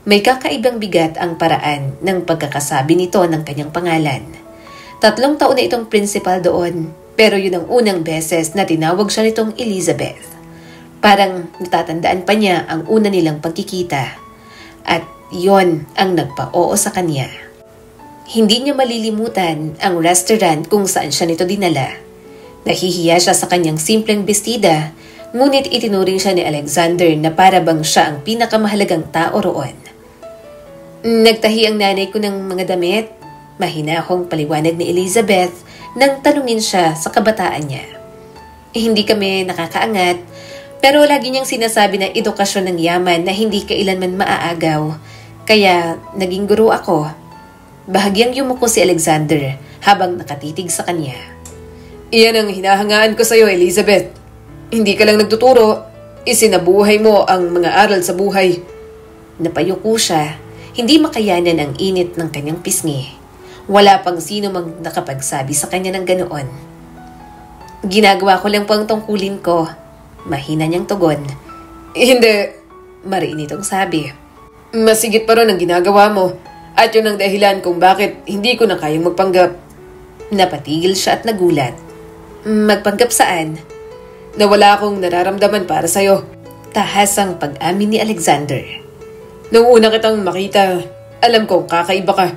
[SPEAKER 1] May kakaibang bigat ang paraan ng pagkakasabi nito ng kanyang pangalan. 3 taon na itong principal doon, pero yun ang unang beses na tinawag siya nitong Elizabeth. Parang natatandaan pa niya ang una nilang pagkikita. At yon ang nagpa-oo sa kanya. Hindi niya malilimutan ang restaurant kung saan siya nito dinala. Nahihiya siya sa kanyang simpleng bestida, ngunit itinuring siya ni Alexander na para bang siya ang pinakamahalagang tao roon. Nagtahi ang nanay ko ng mga damit. Mahinahong paliwanag ni Elizabeth nang tanungin siya sa kabataan niya. Hindi kami nakakaangat, pero lagi niyang sinasabi na edukasyon ng yaman na hindi kailanman maaagaw, kaya naging guro ako. Bahagyang yumuko si Alexander habang nakatitig sa kanya.
[SPEAKER 2] Iyan ang hinahangaan ko sa iyo, Elizabeth. Hindi ka lang nagtuturo, isinabuhay mo ang mga aral sa buhay.
[SPEAKER 1] Napayuko siya, hindi makayanan ang init ng kanyang pisngi. Wala pang sino mang nakapagsabi sa kanya ng ganoon. Ginagawa ko lang po ang tungkulin ko. Mahina niyang tugon.
[SPEAKER 2] Hindi,
[SPEAKER 1] mariin itong sabi.
[SPEAKER 2] Masigit pa ron ang ginagawa mo. At yun ang dahilan kung bakit hindi ko na kayang magpanggap.
[SPEAKER 1] Napatigil siya at nagulat. Magpanggap saan?
[SPEAKER 2] Na wala akong nararamdaman para sa'yo.
[SPEAKER 1] Tahas ang pag-amin ni Alexander.
[SPEAKER 2] Nung una kitang makita, alam kong kakaiba ka.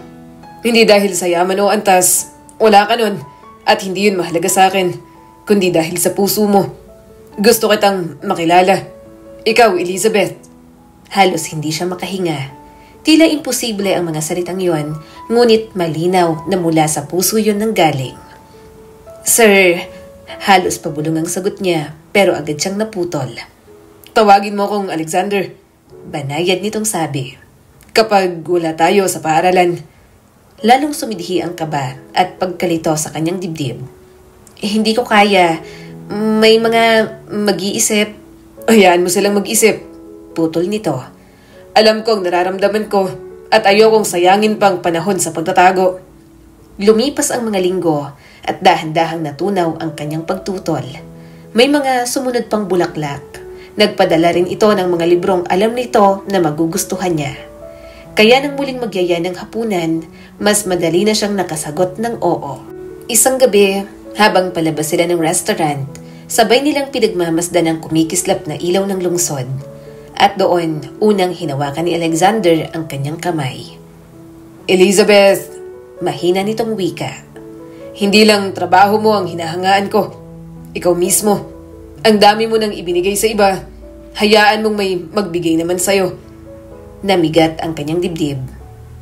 [SPEAKER 2] Hindi dahil sa yaman o antas, wala ka nun. At hindi yun mahalaga sa akin, kundi dahil sa puso mo. Gusto kitang makilala. Ikaw, Elizabeth.
[SPEAKER 1] Halos hindi siya makahinga. Tila imposible ang mga salitang yon, ngunit malinaw na mula sa puso yon nang galing. Sir, halos pabulong ang sagot niya, pero agad siyang naputol.
[SPEAKER 2] Tawagin mo akong Alexander.
[SPEAKER 1] Banayad nitong sabi.
[SPEAKER 2] Kapag wala tayo sa paaralan.
[SPEAKER 1] Lalong sumidhi ang kaba at pagkalito sa kanyang dibdib. Hindi ko kaya. May mga mag-iisip.
[SPEAKER 2] Hayaan mo silang mag-isip.
[SPEAKER 1] Putol nito.
[SPEAKER 2] Alam kong nararamdaman ko at ayokong sayangin pang panahon sa pagtatago.
[SPEAKER 1] Lumipas ang mga linggo at dahan-dahang natunaw ang kanyang pagtutol. May mga sumunod pang bulaklak. Nagpadala rin ito ng mga librong alam nito na magugustuhan niya. Kaya nang muling magyaya ng hapunan, mas madali na siyang nakasagot ng oo. Isang gabi, habang palabas sila ng restaurant, sabay nilang pinagmamasdan ang kumikislap na ilaw ng lungsod. At doon, unang hinawakan ni Alexander ang kanyang kamay.
[SPEAKER 2] Elizabeth,
[SPEAKER 1] Mahina nitong wika.
[SPEAKER 2] hindi lang trabaho mo ang hinahangaan ko. Ikaw mismo. Ang dami mo nang ibinigay sa iba. Hayaan mong may magbigay naman sa'yo.
[SPEAKER 1] Namigat ang kanyang dibdib.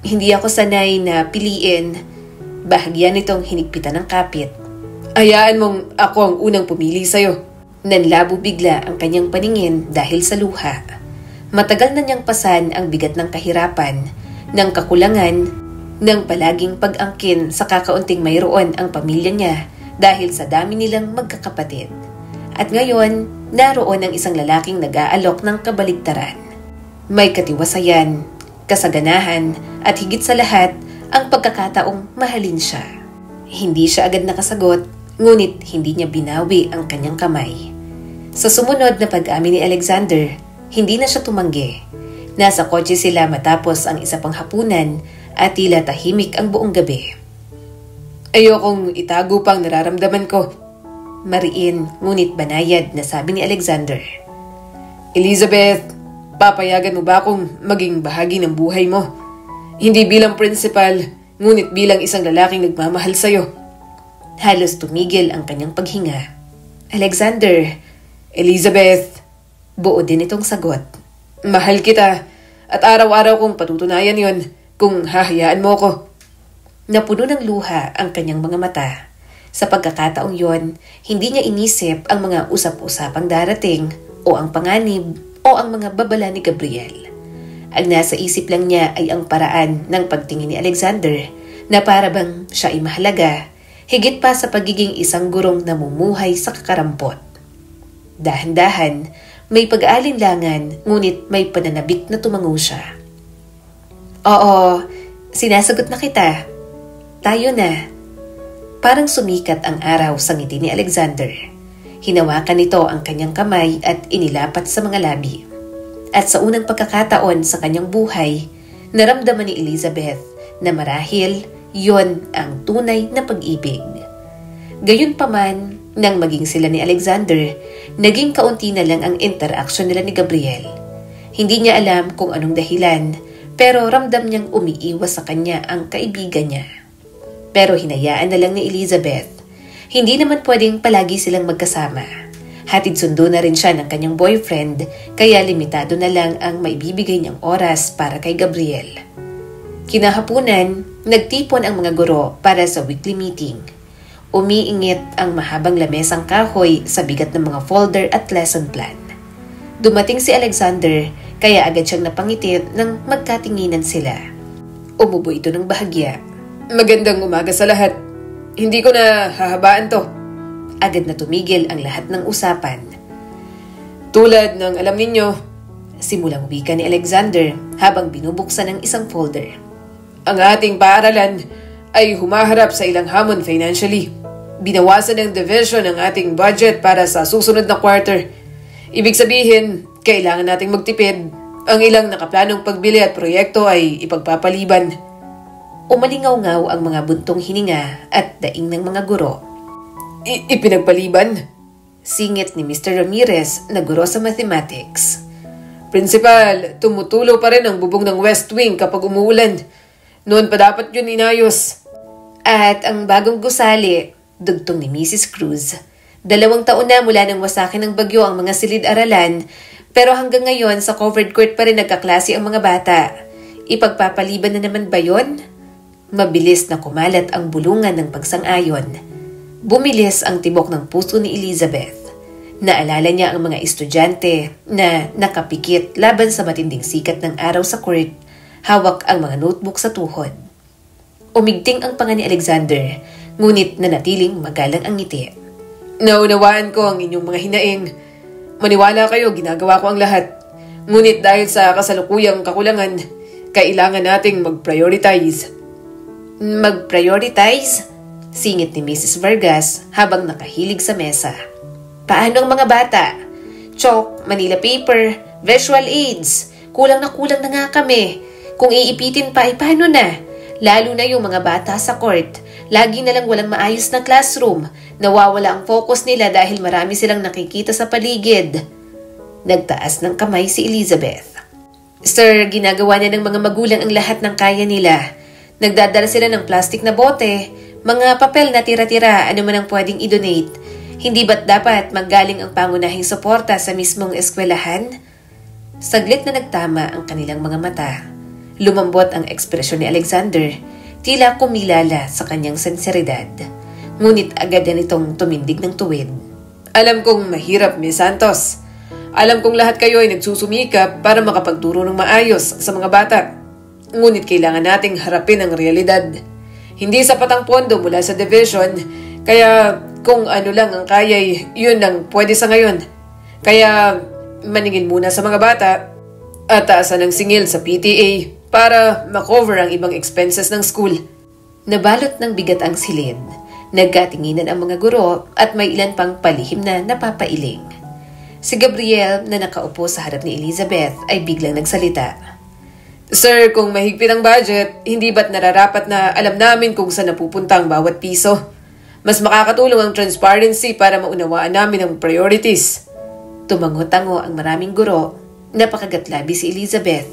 [SPEAKER 1] Hindi ako sanay na piliin. Bahagya nitong hinigpitan ng kapit.
[SPEAKER 2] Hayaan mong ako ang unang pumili sa'yo.
[SPEAKER 1] Nanlabo bigla ang kanyang paningin dahil sa luha. Matagal na niyang pasan ang bigat ng kahirapan, ng kakulangan, ng palaging pag-angkin sa kakaunting mayroon ang pamilya niya dahil sa dami nilang magkakapatid. At ngayon, naroon ang isang lalaking nag-aalok ng kabaligtaran. May katiwasayan, kasaganahan, at higit sa lahat, ang pagkakataong mahalin siya. Hindi siya agad nakasagot, ngunit hindi niya binawi ang kanyang kamay. Sa sumunod na pag-amin ni Alexander, hindi na siya tumanggi. Nasa kotse sila matapos ang isa pang hapunan at tila tahimik ang buong gabi.
[SPEAKER 2] Ayokong itago pang nararamdaman ko.
[SPEAKER 1] Mariin ngunit banayad na sabi ni Alexander.
[SPEAKER 2] Elizabeth, papayagan mo ba akong maging bahagi ng buhay mo? Hindi bilang principal, ngunit bilang isang lalaking nagmamahal sa'yo.
[SPEAKER 1] Halos tumigil ang kanyang paghinga. Alexander,
[SPEAKER 2] Elizabeth,
[SPEAKER 1] buo din itong sagot.
[SPEAKER 2] Mahal kita at araw-araw kong patutunayan yon kung hahayaan mo ko.
[SPEAKER 1] Napuno ng luha ang kanyang mga mata. Sa pagkakataong yon, hindi niya inisip ang mga usap-usapang darating o ang panganib o ang mga babala ni Gabriel. Ang nasa isip lang niya ay ang paraan ng pagtingin ni Alexander na para bang siya ay mahalaga, higit pa sa pagiging isang gurong namumuhay sa kakarampot. Dahan-dahan, may pag-aalinlangan ngunit may pananabik na tumango siya. Oo, sinasagot na kita. Tayo na. Parang sumikat ang araw sa ngiti ni Alexander. Hinawakan nito ang kanyang kamay at inilapat sa mga labi. At sa unang pagkakataon sa kanyang buhay, naramdaman ni Elizabeth na marahil yon ang tunay na pag-ibig. Gayunpaman, nang maging sila ni Alexander, naging kaunti na lang ang interaksyon nila ni Gabriel. Hindi niya alam kung anong dahilan, pero ramdam niyang umiiwas sa kanya ang kaibigan niya. Pero hinayaan na lang ni Elizabeth. Hindi naman pwedeng palagi silang magkasama. Hatid sundo na rin siya ng kanyang boyfriend, kaya limitado na lang ang maibibigay niyang oras para kay Gabriel. Kinahapunan, nagtipon ang mga guro para sa weekly meeting. Umiingit ang mahabang lamesang kahoy sa bigat ng mga folder at lesson plan. Dumating si Alexander, kaya agad siyang napangiti nang magkatinginan sila. Umubo ito ng bahagya.
[SPEAKER 2] Magandang umaga sa lahat. Hindi ko na hahabaan to.
[SPEAKER 1] Agad na tumigil ang lahat ng usapan.
[SPEAKER 2] Tulad ng alam ninyo,
[SPEAKER 1] simulang wika ni Alexander habang binubuksan ang isang folder.
[SPEAKER 2] Ang ating paaralan ay humaharap sa ilang hamon financially. Binawasan ng division ang ating budget para sa susunod na quarter. Ibig sabihin, kailangan nating magtipid. Ang ilang nakaplanong pagbili at proyekto ay ipagpapaliban.
[SPEAKER 1] Umalingaw-ngaw ang mga buntong hininga at daing ng mga guro.
[SPEAKER 2] Ipinagpaliban?
[SPEAKER 1] Singit ni Mr. Ramirez na guro sa mathematics.
[SPEAKER 2] Principal, tumutulo pa rin ang bubong ng West Wing kapag umuulan. Noon pa dapat yun inayos.
[SPEAKER 1] At ang bagong gusali, dugtong ni Mrs. Cruz. 2 taon na mula nang wasakin ng bagyo ang mga silid-aralan, pero hanggang ngayon sa covered court pa rin nagkaklase ang mga bata. Ipagpapaliban na naman ba yun? Mabilis na kumalat ang bulungan ng pagsang-ayon. Bumilis ang tibok ng puso ni Elizabeth. Naalala niya ang mga estudyante na nakapikit laban sa matinding sikat ng araw sa court, hawak ang mga notebook sa tuhod. Umigting ang panga ni Alexander, ngunit nanatiling magalang ang ngiti.
[SPEAKER 2] Naunawaan ko ang inyong mga hinaing. Maniwala kayo, ginagawa ko ang lahat. Ngunit dahil sa kasalukuyang kakulangan, kailangan nating mag-prioritize.
[SPEAKER 1] Mag-prioritize? Singit ni Mrs. Vargas habang nakahilig sa mesa. Paano ang mga bata? Chalk, Manila paper, visual aids. Kulang na nga kami. Kung iipitin pa ay paano na? Lalo na yung mga bata sa court. Lagi na lang walang maayos na classroom. Nawawala ang focus nila dahil marami silang nakikita sa paligid. Nagtaas ng kamay si Elizabeth. Sir, ginagawa na ng mga magulang ang lahat ng kaya nila. Nagdadala sila ng plastic na bote, mga papel na tira-tira, ano man ang pwedeng i-donate. Hindi ba't dapat manggaling ang pangunahing suporta sa mismong eskwelahan? Saglit na nagtama ang kanilang mga mata. Lumambot ang ekspresyon ni Alexander, tila kumilala sa kanyang sinseridad. Ngunit agad na nitong tumindig ng tuwid.
[SPEAKER 2] Alam kong mahirap, Miss Santos. Alam kong lahat kayo ay nagsusumikap para makapagturo ng maayos sa mga bata. Ngunit kailangan nating harapin ang realidad. Hindi sapat ang pondo mula sa division, kaya kung ano lang ang kaya'y yun lang pwede sa ngayon. Kaya maningil muna sa mga bata at taasan ng singil sa PTA para makover ang ibang expenses ng school.
[SPEAKER 1] Nabalot ng bigat ang silid. Nagkatinginan ang mga guro at may ilan pang palihim na napapailing. Si Gabriel na nakaupo sa harap ni Elizabeth ay biglang nagsalita.
[SPEAKER 2] Sir, kung mahigpit ang budget, hindi ba't nararapat na alam namin kung saan napupunta ang bawat piso? Mas makakatulong ang transparency para maunawaan namin ang priorities.
[SPEAKER 1] Tumango-tango ang maraming guro. Napakagatlabi si Elizabeth.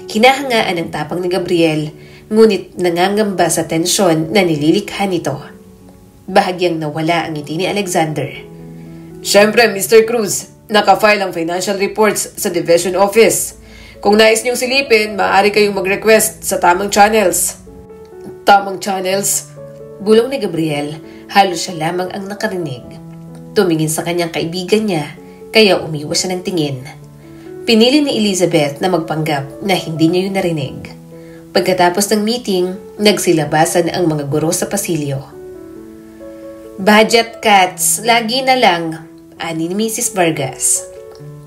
[SPEAKER 1] Hinahangaan ang tapang ni Gabriel, ngunit nangangamba sa tensyon na nililikha nito. Bahagyang nawala ang ngiti ni Alexander.
[SPEAKER 2] Siyempre, Mr. Cruz, naka-file ang financial reports sa division office. Kung nais niyong silipin, maaari kayong mag-request sa tamang channels. Tamang channels?
[SPEAKER 1] Bulong ni Gabriel, halos siya lamang ang nakarinig. Tumingin sa kanyang kaibigan niya, kaya umiwas siya ng tingin. Pinili ni Elizabeth na magpanggap na hindi niya yun narinig. Pagkatapos ng meeting, nagsilabasan ang mga guro sa pasilyo. Budget cuts, lagi na lang, ani ni Mrs. Vargas.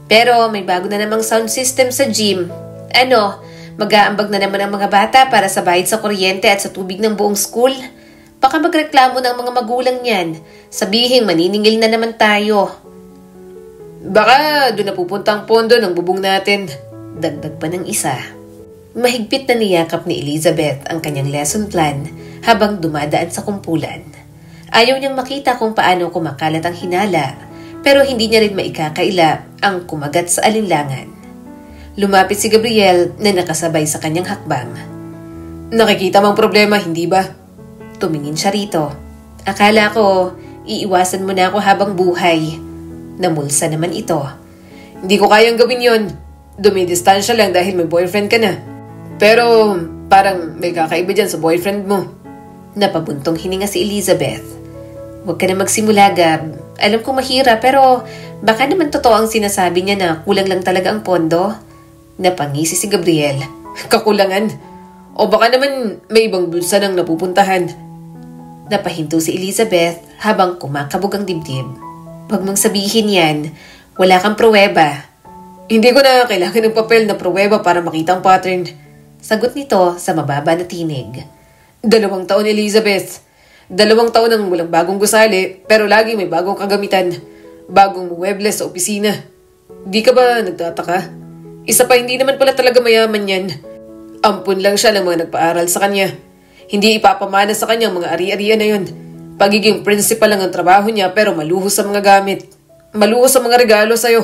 [SPEAKER 1] Pero may bago na namang sound system sa gym. Ano, mag-aambag na naman ang mga bata para sa bayad sa kuryente at sa tubig ng buong school? Baka magreklamo ng mga magulang niyan. Sabihin maniningil na naman tayo.
[SPEAKER 2] Baka doon na pupunta ang pondo ng bubong natin.
[SPEAKER 1] Dagdag pa ng isa. Mahigpit na niyakap ni Elizabeth ang kanyang lesson plan habang dumadaan sa kumpulan. Ayaw niyang makita kung paano kumakalat ang hinala, pero hindi niya rin maikakaila ang kumagat sa alinlangan. Lumapit si Gabriel na nakasabay sa kanyang hakbang.
[SPEAKER 2] Nakikita mong problema, hindi ba?
[SPEAKER 1] Tumingin siya rito. Akala ko, iiwasan mo na ako habang buhay. Namulsa naman ito.
[SPEAKER 2] Hindi ko kayang gawin yon. Dumidistansya lang dahil may boyfriend ka na. Pero parang may kakaiba dyan sa boyfriend mo.
[SPEAKER 1] Napabuntong hininga si Elizabeth. Huwag ka na magsimula, Gab. Alam ko mahirap pero baka naman totoo ang sinasabi niya na kulang lang talaga ang pondo. Napangisi si Gabriel.
[SPEAKER 2] Kakulangan? O baka naman may ibang bulsa nang napupuntahan.
[SPEAKER 1] Napahinto si Elizabeth habang kumakabog ang dibdib. Huwag mong sabihin yan. Wala kang pruweba.
[SPEAKER 2] Hindi ko na kailangan ng papel na pruweba para makita ang pattern.
[SPEAKER 1] Sagot nito sa mababa na tinig.
[SPEAKER 2] 2 taon, Elizabeth. 2 taon ang walang bagong gusali pero lagi may bagong kagamitan. Bagong muebles sa opisina. Di ka ba nagtataka? Isa pa, hindi naman pala talaga mayaman yan. Ampun lang siya ng mga nagpaaral sa kanya. Hindi ipapamana sa kanya ang mga ari-arian na yun. Pagiging principal lang ang trabaho niya pero maluhos sa mga gamit. Maluhos sa mga regalo sa'yo.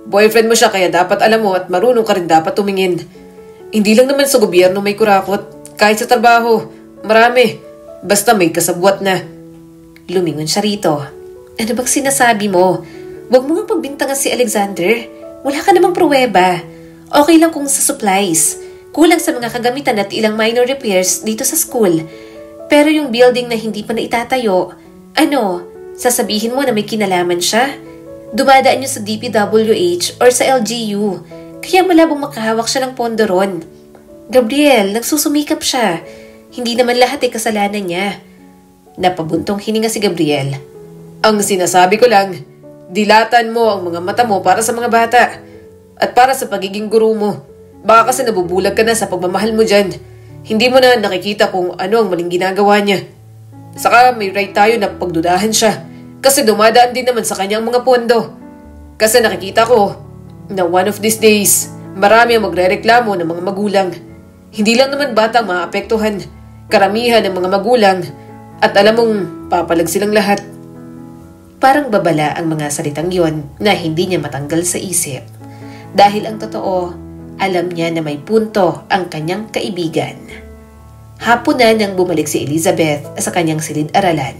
[SPEAKER 2] Boyfriend mo siya kaya dapat alam mo at marunong ka rin dapat tumingin. Hindi lang naman sa gobyerno may kurakot. Kahit sa trabaho, marami. Basta may kasabwat na.
[SPEAKER 1] Lumingon siya rito. Ano bang sinasabi mo? Huwag mo nga pagbintangan si Alexander. Wala ka namang pruweba. Okay lang kung sa supplies. Kulang sa mga kagamitan at ilang minor repairs dito sa school. Pero yung building na hindi pa naitatayo, ano, sasabihin mo na may kinalaman siya? Dumadaan niyo sa DPWH or sa LGU. Kaya malabong makahawak siya ng pondo ron. Gabriel, nagsusumikap siya. Hindi naman lahat ay kasalanan niya. Napabuntong hininga si Gabriel.
[SPEAKER 2] Ang sinasabi ko lang, dilatan mo ang mga mata mo para sa mga bata. At para sa pagiging guru mo. Baka kasi nabubulag ka na sa pagmamahal mo dyan. Hindi mo na nakikita kung ano ang maling ginagawa niya. Saka may right tayo na pagdudahan siya. Kasi dumadaan din naman sa kanyang mga pondo. Kasi nakikita ko na one of these days, marami ang magrereklamo ng mga magulang. Hindi lang naman batang maapektuhan. Karamihan ng mga magulang. At alam mong papalag silang lahat.
[SPEAKER 1] Parang babala ang mga salitang yon na hindi niya matanggal sa isip. Dahil ang totoo, alam niya na may punto ang kanyang kaibigan. Hapon na nang bumalik si Elizabeth sa kanyang silid-aralan.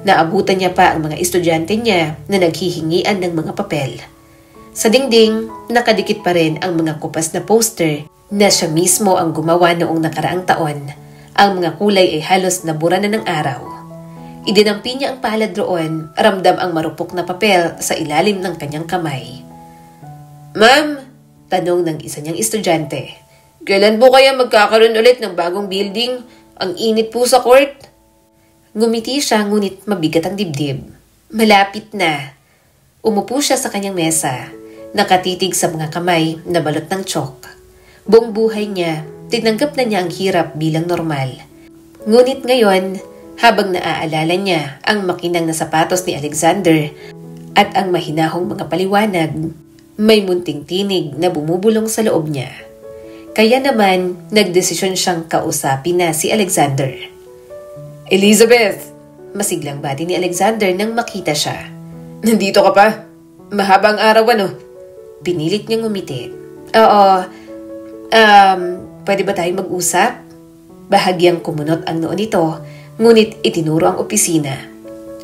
[SPEAKER 1] Naabutan niya pa ang mga estudyante niya na naghihingian ng mga papel. Sa dingding, nakadikit pa rin ang mga kupas na poster na siya mismo ang gumawa noong nakaraang taon. Ang mga kulay ay halos nabura na ng araw. Idinampi niya ang palad roon, ramdam ang marupok na papel sa ilalim ng kanyang kamay. "Ma'am," tanong ng isa niyang estudyante, "kailan po kaya magkakaroon ulit ng bagong building? Ang init po sa court." Ngumiti siya ngunit mabigat ang dibdib. Malapit na. Umupo siya sa kanyang mesa, nakatitig sa mga kamay na balot ng tsalk. Buong buhay niya, tinanggap na niya ang hirap bilang normal. Ngunit ngayon, habang naaalala niya ang makinang na sapatos ni Alexander at ang mahinahong mga paliwanag, may munting tinig na bumubulong sa loob niya. Kaya naman, nagdesisyon siyang kausapin na si Alexander.
[SPEAKER 2] "Elizabeth!"
[SPEAKER 1] Masiglang bati ni Alexander nang makita siya.
[SPEAKER 2] "Nandito ka pa? Mahabang araw ano?"
[SPEAKER 1] Pinilit niyang ngumiti. "Oo, pwede ba tayong mag-usap?" Bahagyang kumunot ang noo nito, ngunit itinuro ang opisina.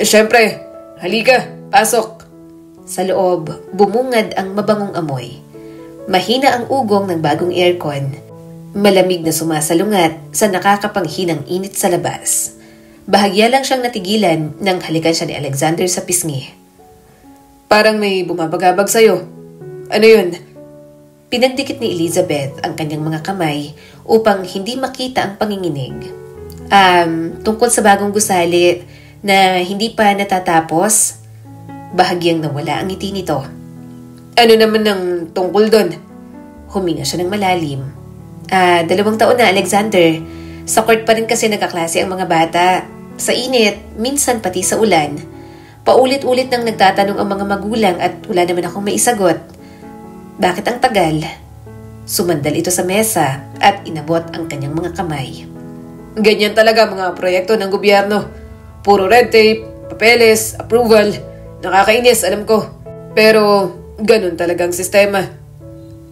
[SPEAKER 2] "Siyempre, halika, pasok."
[SPEAKER 1] Sa loob, bumungad ang mabangong amoy. Mahina ang ugong ng bagong aircon. Malamig na sumasalungat sa nakakapanghinang init sa labas. Bahagya lang siyang natigilan nang halikan siya ni Alexander sa pisngi.
[SPEAKER 2] "Parang may bumabagabag sa'yo. Ano yun?"
[SPEAKER 1] Pinagdikit ni Elizabeth ang kanyang mga kamay upang hindi makita ang panginginig. Tungkol sa bagong gusali na hindi pa natatapos, bahagyang nawala ang ngiti nito.
[SPEAKER 2] "Ano naman ang tungkol doon?"
[SPEAKER 1] Huminga siya ng malalim. 2 taon na, Alexander. Sa court pa rin kasi nagkaklase ang mga bata. Sa init, minsan pati sa ulan. Paulit-ulit nang nagtatanong ang mga magulang at wala naman akong maisagot. Bakit ang tagal? Sumandal ito sa mesa at inabot ang kanyang mga kamay.
[SPEAKER 2] "Ganyan talaga mga proyekto ng gobyerno. Puro red tape, papeles, approval. Nakakainis, alam ko. Pero ganun talagang sistema."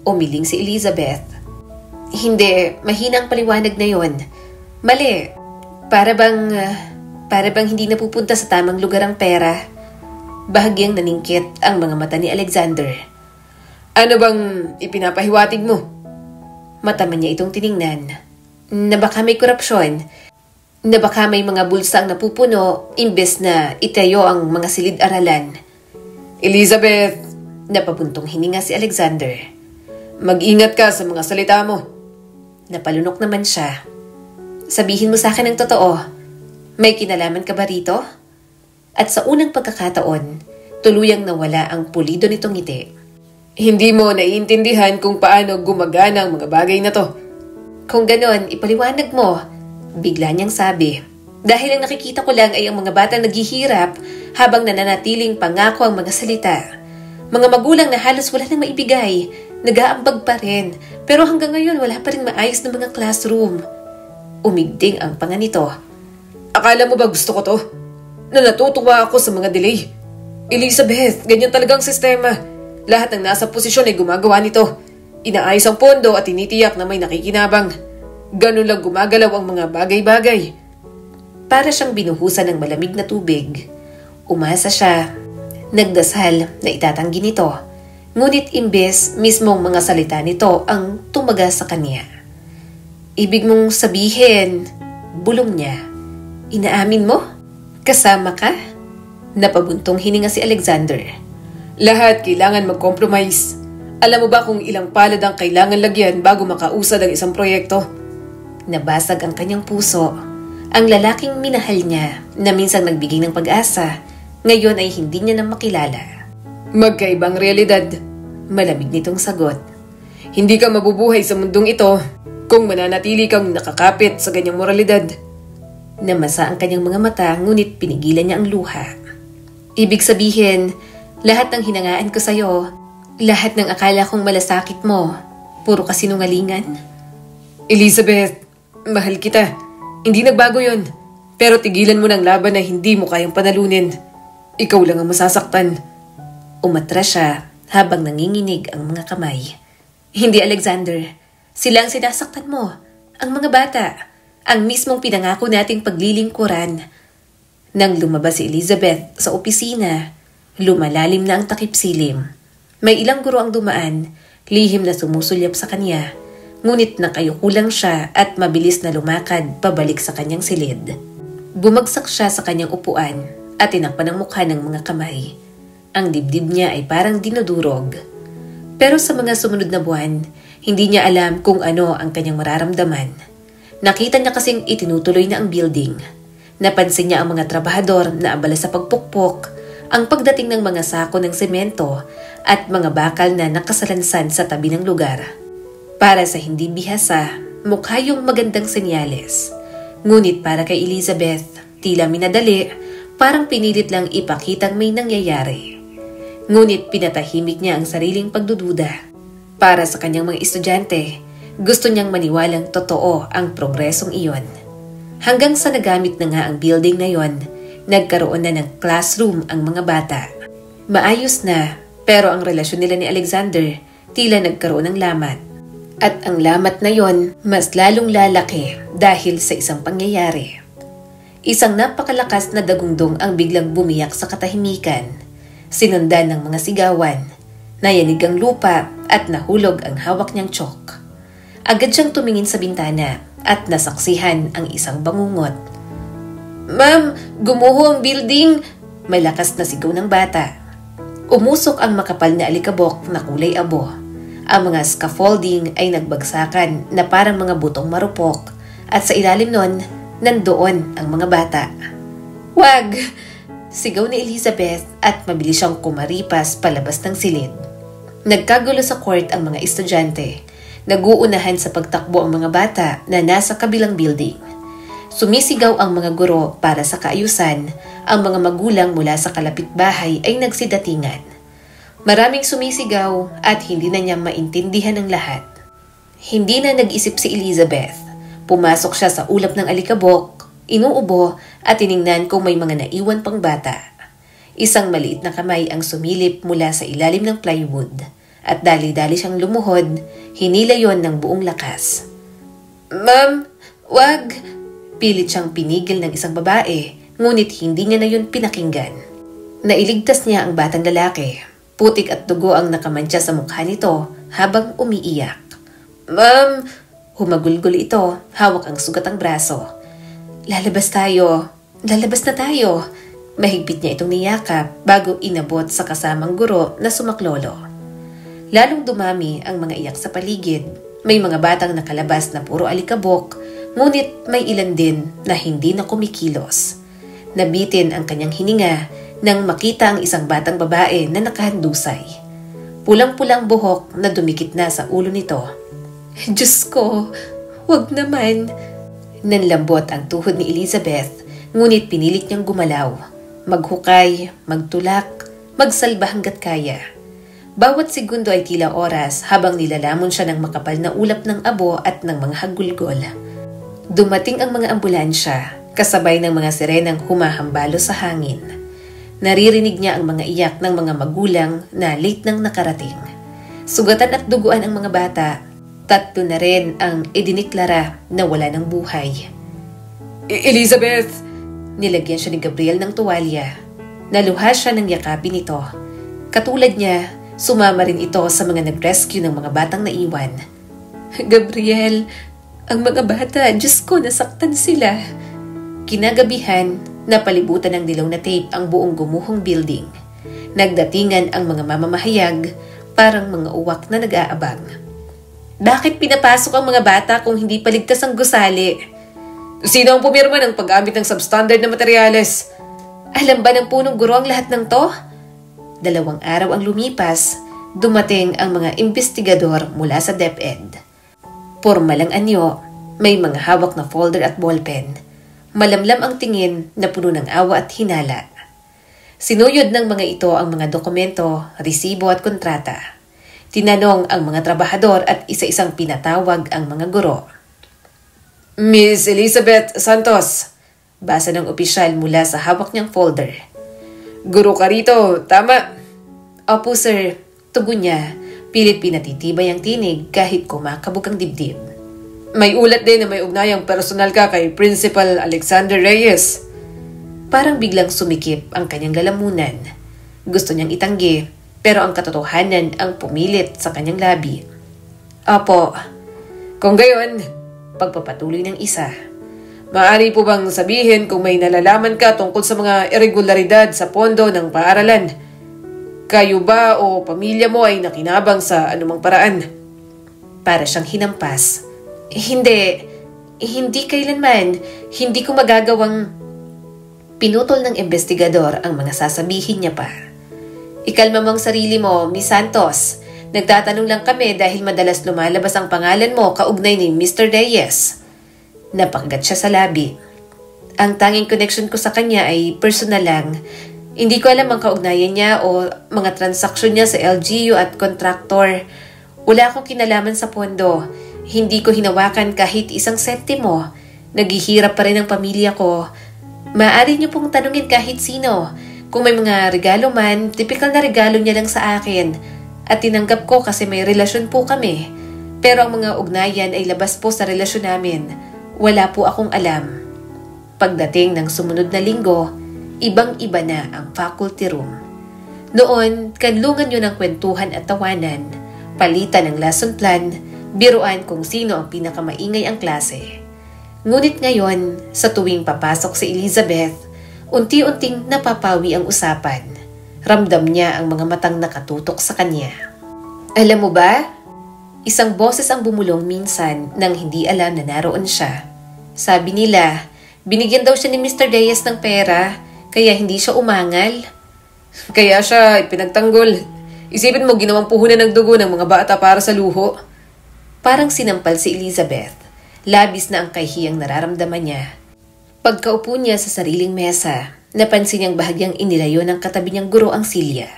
[SPEAKER 1] Umiling si Elizabeth. "Hindi, mahina ang paliwanag na yon. Mali. Para bang hindi napupunta sa tamang lugar ang pera." Bahagyang naningkit ang mga mata ni Alexander.
[SPEAKER 2] "Ano bang ipinapahiwatig mo?"
[SPEAKER 1] Mataman niya itong tiningnan. Na baka may korupsyon. Na baka may mga bulsa ang napupuno imbes na itayo ang mga silid-aralan.
[SPEAKER 2] "Elizabeth!"
[SPEAKER 1] Napabuntong hininga si Alexander.
[SPEAKER 2] "Mag-ingat ka sa mga salita mo."
[SPEAKER 1] Napalunok naman siya. "Sabihin mo sa akin ang totoo. May kinalaman ka ba rito?" At sa unang pagkakataon, tuluyang nawala ang pulido nitong ngiti.
[SPEAKER 2] "Hindi mo naiintindihan kung paano gumagana ang mga bagay na to."
[SPEAKER 1] "Kung ganon, ipaliwanag mo," bigla niyang sabi. "Dahil ang nakikita ko lang ay ang mga batang naghihirap habang nananatiling pangako ang mga salita. Mga magulang na halos wala nang maibigay, nag-aambag pa rin, pero hanggang ngayon wala pa rin maayos na mga classroom." Umigting ang panga nito.
[SPEAKER 2] "Akala mo ba gusto ko to? Na natutuwa ako sa mga delay? Elizabeth, ganyan talagang sistema. Lahat ng nasa posisyon ay gumagawa nito. Inaayos ang pondo at tinitiyak na may nakikinabang. Ganun lang gumagalaw ang mga bagay-bagay."
[SPEAKER 1] Para siyang binuhusan ng malamig na tubig. Umasa siya. Nagdasal na itatanggi nito. Ngunit imbes mismong mga salita nito ang tumaga sa kanya. "Ibig mong sabihin," bulong niya, "inaamin mo? Kasama ka?" Napabuntong hininga si Alexander.
[SPEAKER 2] "Lahat kailangan mag-compromise. Alam mo ba kung ilang palad ang kailangan lagyan bago makausad ang isang proyekto?"
[SPEAKER 1] Nabasag ang kanyang puso. Ang lalaking minahal niya na minsang nagbigay ng pag-asa, ngayon ay hindi niya na makilala.
[SPEAKER 2] "Magkaibang realidad."
[SPEAKER 1] Malamig nitong sagot.
[SPEAKER 2] "Hindi ka mabubuhay sa mundong ito kung mananatili kang nakakapit sa ganyang moralidad."
[SPEAKER 1] Namasa ang kanyang mga mata ngunit pinigilan niya ang luha. "Ibig sabihin, lahat ng hinangaan ko sa'yo, lahat ng akala kong malasakit mo, puro kasinungalingan?"
[SPEAKER 2] "Elizabeth, mahal kita. Hindi nagbago yon. Pero tigilan mo ng laban na hindi mo kayang panalunin. Ikaw lang ang masasaktan."
[SPEAKER 1] Umatras siya habang nanginginig ang mga kamay. "Hindi, Alexander. Sila ang sinasaktan mo. Ang mga bata. ang mismong pinangako nating paglilingkuran. Nang lumabas si Elizabeth sa opisina, lumalalim na ang takip silim. May ilang guro ang dumaan, lihim na sumusulyap sa kanya, ngunit nakayuko lang siya at mabilis na lumakad pabalik sa kanyang silid. Bumagsak siya sa kanyang upuan at tinakpan ang mukha ng mga kamay. Ang dibdib niya ay parang dinudurog. Pero sa mga sumunod na buwan, hindi niya alam kung ano ang kanyang mararamdaman. Nakita niya kasing itinutuloy na ang building. Napansin niya ang mga trabahador na abala sa pagpukpok, ang pagdating ng mga sako ng semento at mga bakal na nakasalansan sa tabi ng lugar. Para sa hindi bihasa, mukha yung magandang senyales. Ngunit para kay Elizabeth, tila minadali, parang pinilit lang ipakitang may nangyayari. Ngunit pinatahimik niya ang sariling pagdududa. Para sa kanyang mga estudyante, gusto niyang maniwalang totoo ang progresong iyon. Hanggang sa nagamit na nga ang building na yon, nagkaroon na ng classroom ang mga bata. Maayos na, pero ang relasyon nila ni Alexander tila nagkaroon ng lamat. At ang lamat na yon mas lalong lalaki dahil sa isang pangyayari. Isang napakalakas na dagundong ang biglang bumiyak sa katahimikan. Sinundan ng mga sigawan, nayanig ang lupa at nahulog ang hawak niyang tsock. Agad siyang tumingin sa bintana at nasaksihan ang isang bangungot. "Ma'am, gumuho ang building!" Malakas na sigaw ng bata. Umusok ang makapal na alikabok na kulay abo. Ang mga scaffolding ay nagbagsakan na parang mga butong marupok at sa ilalim nun, nandoon ang mga bata. "Wag!" Sigaw ni Elizabeth at mabilis siyang kumaripas palabas ng silid. Nagkagulo sa court ang mga estudyante. Naguunahan sa pagtakbo ang mga bata na nasa kabilang building. Sumisigaw ang mga guro para sa kaayusan. Ang mga magulang mula sa kalapit bahay ay nagsidatingan. Maraming sumisigaw at hindi na niya maintindihan ang lahat. Hindi na nag-isip si Elizabeth. Pumasok siya sa ulap ng alikabok, inuubo at tiningnan kung may mga naiwan pang bata. Isang maliit na kamay ang sumilip mula sa ilalim ng plywood at dali-dali siyang lumuhod, hinila yon ng buong lakas. "Ma'am, wag!" Pilit siyang pinigil ng isang babae, ngunit hindi niya na yun pinakinggan. Nailigtas niya ang batang lalaki. Putik at dugo ang nakamantsa sa mukha nito habang umiiyak. "Ma'am!" Humagulgol ito, hawak ang sugat ang braso. Lalabas na tayo. Mahigpit niya itong niyakap bago inabot sa kasamang guro na sumaklolo. Lalong dumami ang mga iyak sa paligid. May mga batang nakalabas na puro alikabok, ngunit may ilan din na hindi na kumikilos. Nabitin ang kanyang hininga nang makita ang isang batang babae na nakahandusay. Pulang-pulang buhok na dumikit na sa ulo nito. "Diyos ko, wag naman." Nanlambot ang tuhod ni Elizabeth, ngunit pinilit niyang gumalaw. Maghukay, magtulak, magsalba hanggat kaya. Bawat segundo ay tila oras habang nilalamon siya ng makapal na ulap ng abo at ng mga hagulgol. Dumating ang mga ambulansya, kasabay ng mga sirenang humahambalo sa hangin. Naririnig niya ang mga iyak ng mga magulang na late nang nakarating. Sugatan at duguan ang mga bata. 3 na rin ang idiniklara na wala ng buhay.
[SPEAKER 2] Elizabeth!
[SPEAKER 1] Nilagyan siya ni Gabriel ng tuwalya. Naluha siya ng yakapin nito. Katulad niya, sumama rin ito sa mga nag-rescue ng mga batang naiwan. "Gabriel, ang mga bata, Diyos ko, nasaktan sila." Kinagabihan, napalibutan ng dilaw na tape ang buong gumuhong building. Nagdatingan ang mga mamamahayag, parang mga uwak na nag-aabang. Bakit pinapasok ang mga bata kung hindi paligtas ang gusali?
[SPEAKER 2] Sino ang pumirma ng paggamit ng substandard na materyales?
[SPEAKER 1] Alam ba ng punong guro ang lahat ng to? 2 araw ang lumipas, dumating ang mga investigador mula sa DepEd. Porma lang anyo, may mga hawak na folder at ballpen. Malamlam ang tingin na puno ng awa at hinala. Sinuyod ng mga ito ang mga dokumento, resibo at kontrata. Tinanong ang mga trabahador at isa-isang pinatawag ang mga guro.
[SPEAKER 2] "Miss Elizabeth Santos,"
[SPEAKER 1] basa ng opisyal mula sa hawak niyang folder.
[SPEAKER 2] "Guro ka rito, tama?"
[SPEAKER 1] "Opo sir," tugon niya. Pilit pinatitibay ang tinig kahit kumakabog ang dibdib.
[SPEAKER 2] May ulat din na may ugnayang personal ka kay Principal Alexander Reyes.
[SPEAKER 1] Parang biglang sumikip ang kanyang lalamunan. Gusto niyang itanggi, pero ang katotohanan ang pumilit sa kanyang labi. Opo.
[SPEAKER 2] Kung gayon,
[SPEAKER 1] pagpapatuloy ng isa.
[SPEAKER 2] maaari po bang sabihin kung may nalalaman ka tungkol sa mga irregularidad sa pondo ng paaralan? Kayo ba o pamilya mo ay nakinabang sa anumang paraan?
[SPEAKER 1] Para siyang hinampas. Hindi kailanman. Hindi ko magagawang... Pinutol ng investigador ang mga sasabihin niya pa. Ikalma mo ang sarili mo, Miss Santos. Nagtatanong lang kami dahil madalas lumalabas ang pangalan mo kaugnay ni Mr. Reyes. Napakagat siya sa labi. Ang tanging connection ko sa kanya ay personal lang. Hindi ko alam ang kaugnayan niya o mga transaksyon niya sa LGU at kontraktor. Wala akong kinalaman sa pondo. Hindi ko hinawakan kahit isang sentimo. Naghihirap pa rin ang pamilya ko. Maaari niyo pong tanungin kahit sino. Kung may mga regalo man, tipikal na regalo niya lang sa akin. At tinanggap ko kasi may relasyon po kami. Pero ang mga ugnayan ay labas po sa relasyon namin. Wala po akong alam. Pagdating ng sumunod na linggo, ibang-iba na ang faculty room. Noon, kanlungan yun ng kwentuhan at tawanan, palitan ng lesson plan, biruan kung sino ang pinakamaingay ang klase. Ngunit ngayon, sa tuwing papasok si Elizabeth, unti-unting napapawi ang usapan. Ramdam niya ang mga matang nakatutok sa kanya. Alam mo ba? Isang boses ang bumulong minsan nang hindi alam na naroon siya. Sabi nila, binigyan daw siya ni Mr. Reyes ng pera, kaya hindi siya umangal.
[SPEAKER 2] Kaya siya ipinagtanggol. Isipin mo ginawang puhunan ng dugo ng mga bata para sa luho.
[SPEAKER 1] Parang sinampal si Elizabeth. Labis na ang kahiyang nararamdaman niya. Pagkaupo niya sa sariling mesa, napansin niyang bahagyang inilayo ng katabi niyang guro ang silya.